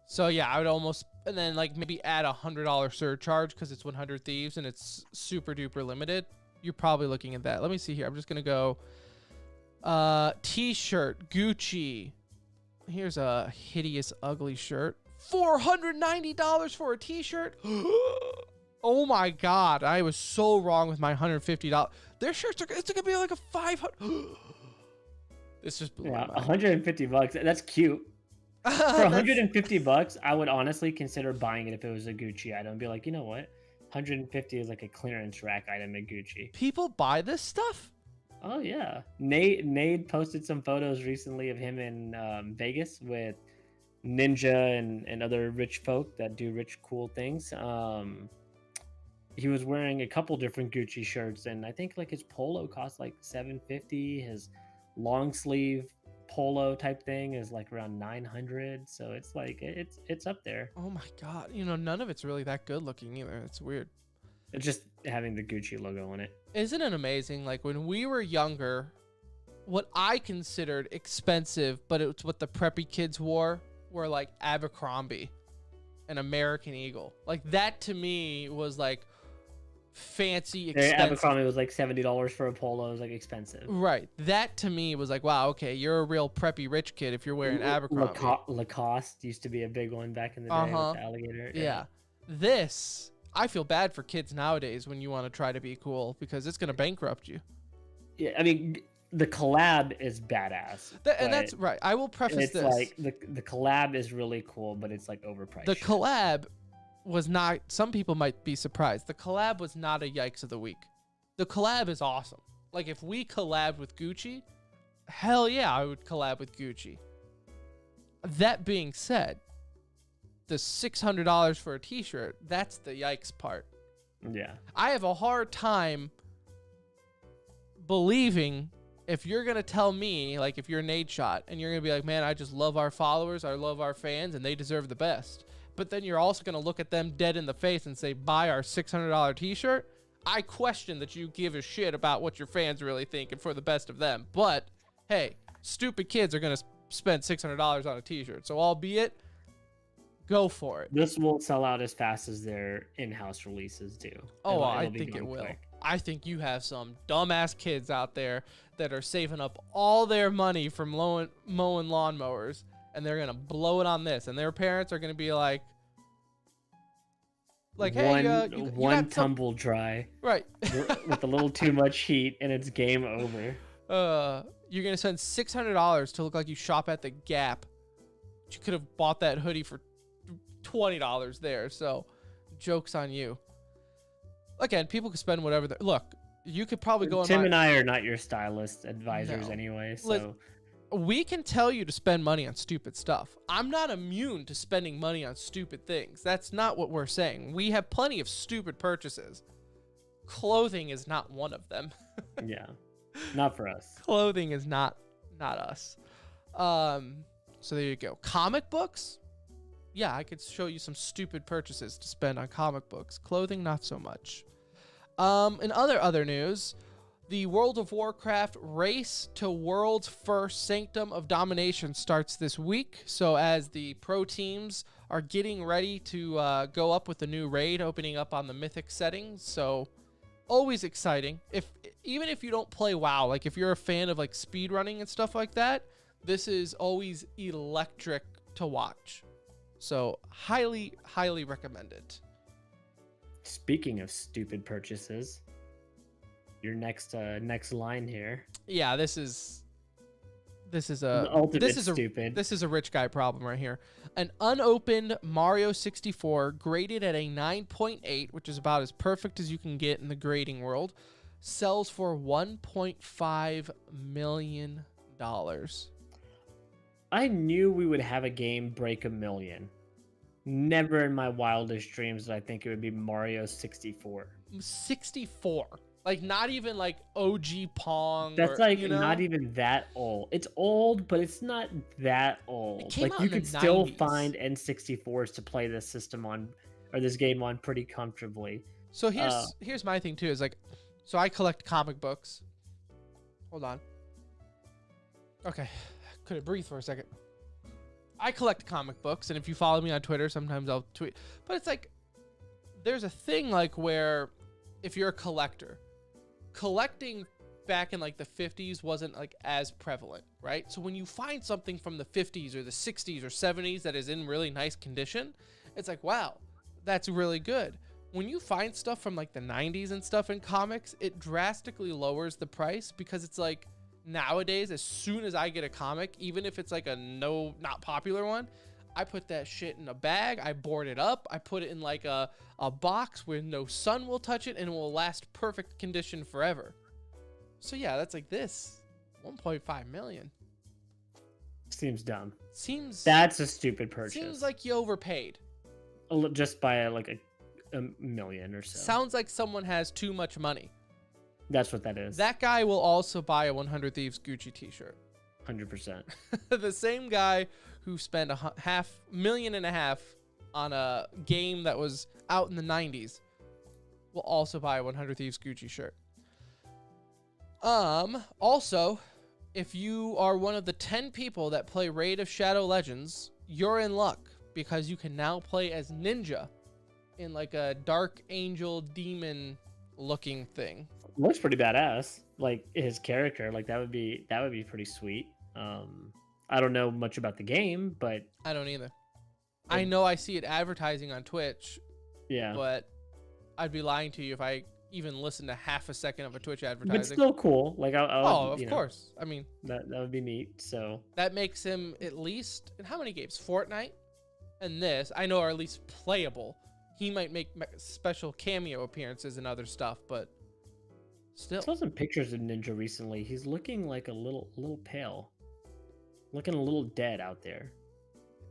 So yeah, I would almost, and then like maybe add $100 surcharge because it's 100 Thieves and it's super duper limited. You're probably looking at that. Let me see here. I'm just gonna go t-shirt Gucci. Here's a hideous ugly shirt. $490 for a t-shirt. Oh my god, I was so wrong with my $150. Their shirts are, it's gonna be like a 500. This just blew my mind. $150. That's cute. For $150, I would honestly consider buying it if it was a Gucci item. Be like, you know what? 150 is like a clearance rack item at Gucci. People buy this stuff? Oh yeah, Nate posted some photos recently of him in Vegas with Ninja and other rich folk that do rich cool things. He was wearing a couple different Gucci shirts, and I think like his polo cost like $750. His long sleeve polo type thing is like around $900. So it's like it's up there. Oh my god, none of it's really that good looking either. It's weird. It's just having the Gucci logo on it. Isn't it amazing? Like when we were younger, what I considered expensive, but it's what the preppy kids wore, were like Abercrombie and American Eagle. Like that to me was like fancy, expensive. Abercrombie was like $70 for a polo. It was like expensive. Right. That to me was like, wow, okay, you're a real preppy rich kid if you're wearing Abercrombie. Lacoste used to be a big one back in the day with the alligator. Yeah. This, I feel bad for kids nowadays when you want to try to be cool because it's going to bankrupt you. Yeah, I mean, the collab is badass. And that's right. I will preface this. It's like the collab is really cool, but it's like overpriced. The collab was not, some people might be surprised. The collab was not a Yikes of the Week. The collab is awesome. Like if we collabed with Gucci, hell yeah, I would collab with Gucci. That being said, the $600 for a t-shirt, that's the Yikes part. Yeah. I have a hard time believing if you're going to tell me, like if you're Nate Shot, and you're going to be like, man, I just love our followers, I love our fans, and they deserve the best. But then you're also going to look at them dead in the face and say, buy our $600 t-shirt. I question that you give a shit about what your fans really think and for the best of them. But, hey, stupid kids are going to spend $600 on a t-shirt. So albeit, go for it. This will sell out as fast as their in-house releases do. Oh, I think it will. I think you have some dumbass kids out there that are saving up all their money from mowing lawnmowers, and they're going to blow it on this. And their parents are going to be like, hey, one tumble dry. Right. With a little too much heat, and it's game over. You're going to spend $600 to look like you shop at the Gap. You could have bought that hoodie for $20 there. So, joke's on you. Again, people can spend whatever. Look, You could probably go on Tim my. and I are not your stylist advisors No. anyway, Listen, so we can tell you to spend money on stupid stuff. I'm not immune to spending money on stupid things. That's not what we're saying. We have plenty of stupid purchases. Clothing is not one of them. yeah, not for us. Clothing is not us. So there you go. Comic books? Yeah, I could show you some stupid purchases to spend on comic books. Clothing, not so much. In other news, the World of Warcraft race to world's first Sanctum of Domination starts this week. So as the pro teams are getting ready to go up with the new raid opening up on the Mythic settings, so always exciting. Even if you don't play WoW, like if you're a fan of like speedrunning and stuff like that, this is always electric to watch. So highly recommend it. Speaking of stupid purchases, your next line here. Yeah, this is The ultimate stupid. This is a rich guy problem right here. An unopened Mario 64 graded at a 9.8, which is about as perfect as you can get in the grading world, sells for $1.5 million. I knew we would have a game break 1 million. Never in my wildest dreams did I think it would be Mario 64. 64. Like not even like OG Pong. That's or, like you know? not even that old. It's old, but it's not that old. came Like out you in the could still 90s. find N64s to play this system on, or this game on, pretty comfortably. So here's my thing too, is like, so I collect comic books. Hold on. Okay, couldn't breathe for a second. I collect comic books, and if you follow me on Twitter, sometimes I'll tweet. But it's like, there's a thing like where, if you're a collector, collecting back in like the 50s wasn't like as prevalent, right? So when you find something from the 50s or the 60s or 70s that is in really nice condition, it's like, wow, that's really good. When you find stuff from like the 90s and stuff in comics, it drastically lowers the price, because it's like, nowadays, as soon as I get a comic, even if it's like a not popular one, I put that shit in a bag, I board it up, I put it in like a box where no sun will touch it, and it will last perfect condition forever. So yeah, that's like this. 1.5 million. Seems dumb. That's a stupid purchase. Seems like you overpaid. Just by like a million or so. Sounds like someone has too much money. That's what that is. That guy will also buy a 100 Thieves Gucci t-shirt. 100%. The same guy who spent $500,000 on a game that was out in the 90s will also buy a 100 Thieves Gucci shirt. Also, if you are one of the 10 people that play Raid of Shadow Legends, you're in luck, because you can now play as Ninja in like a dark angel demon looking thing. Looks pretty badass. Like his character, like that would be pretty sweet. I don't know much about the game, but I don't either. I know I see it advertising on Twitch. Yeah, but I'd be lying to you if I even listened to half a second of a Twitch advertising. but still cool. Like of course. I mean, that would be neat. So that makes him at least, in how many games? Fortnite and this I know are at least playable. He might make special cameo appearances and other stuff, but still. I saw some pictures of Ninja recently. He's looking like a little pale, looking a little dead out there.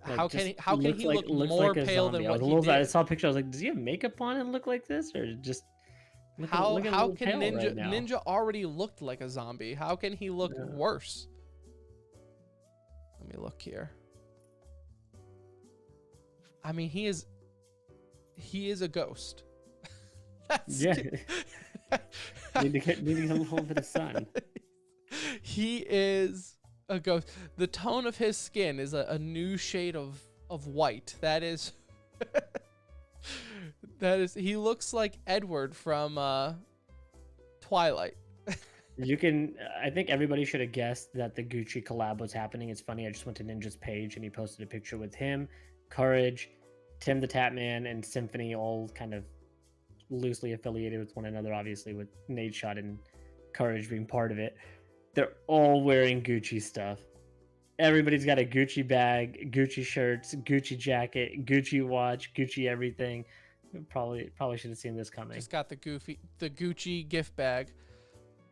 Like, how can he look more like pale than what he did? I saw a picture. I was like, does he have makeup on and look like this, or just how can Ninja already looked like a zombie? How can he look worse? Let me look here. I mean, he is a ghost. Need to get a little bit of sun. He is a ghost. The tone of his skin is a new shade of white. That is he looks like Edward from Twilight. I think everybody should have guessed that the Gucci collab was happening. It's funny, I just went to Ninja's page and he posted a picture with him, Courage, Tim the Tatman, and Symphony, all kind of loosely affiliated with one another, obviously, with Nate Shot and Courage being part of it. They're all wearing Gucci stuff. Everybody's got a Gucci bag, Gucci shirts, Gucci jacket, Gucci watch, Gucci everything. Probably should have seen this coming. Just got the Gucci gift bag.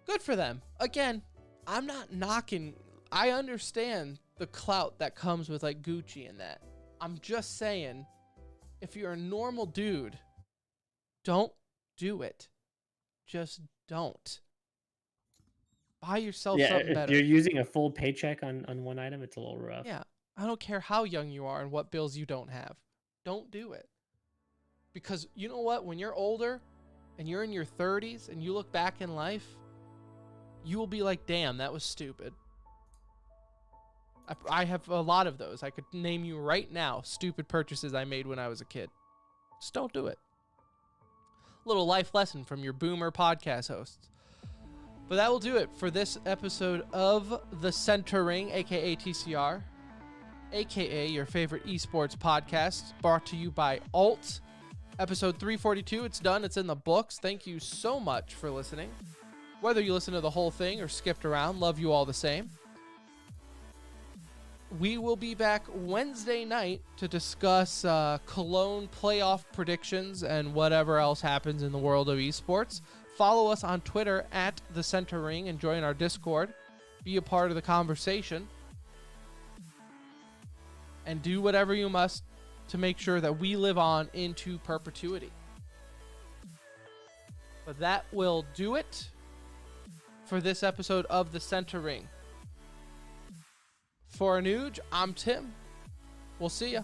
Good for them. Again, I'm not knocking. I understand the clout that comes with like Gucci and that. I'm just saying, if you're a normal dude, don't do it. Just don't. Buy yourself something If better. you're using a full paycheck on one item, it's a little rough. Yeah. I don't care how young you are and what bills you don't have. Don't do it. Because you know what? When you're older and you're in your 30s and you look back in life, you will be like, damn, that was stupid. I have a lot of those. I could name you right now stupid purchases I made when I was a kid. Just don't do it. Little life lesson from your boomer podcast hosts. But that will do it for this episode of The Center Ring, aka TCR, aka your favorite esports podcast, brought to you by Alt. Episode 342, it's done. It's in the books. Thank you so much for listening. Whether you listen to the whole thing or skipped around, love you all the same. We will be back Wednesday night to discuss Cologne playoff predictions and whatever else happens in the world of esports. Follow us on Twitter at The Center Ring and join our Discord. Be a part of the conversation. And do whatever you must to make sure that we live on into perpetuity. But that will do it for this episode of The Center Ring. For Anuj, I'm Tim. We'll see ya.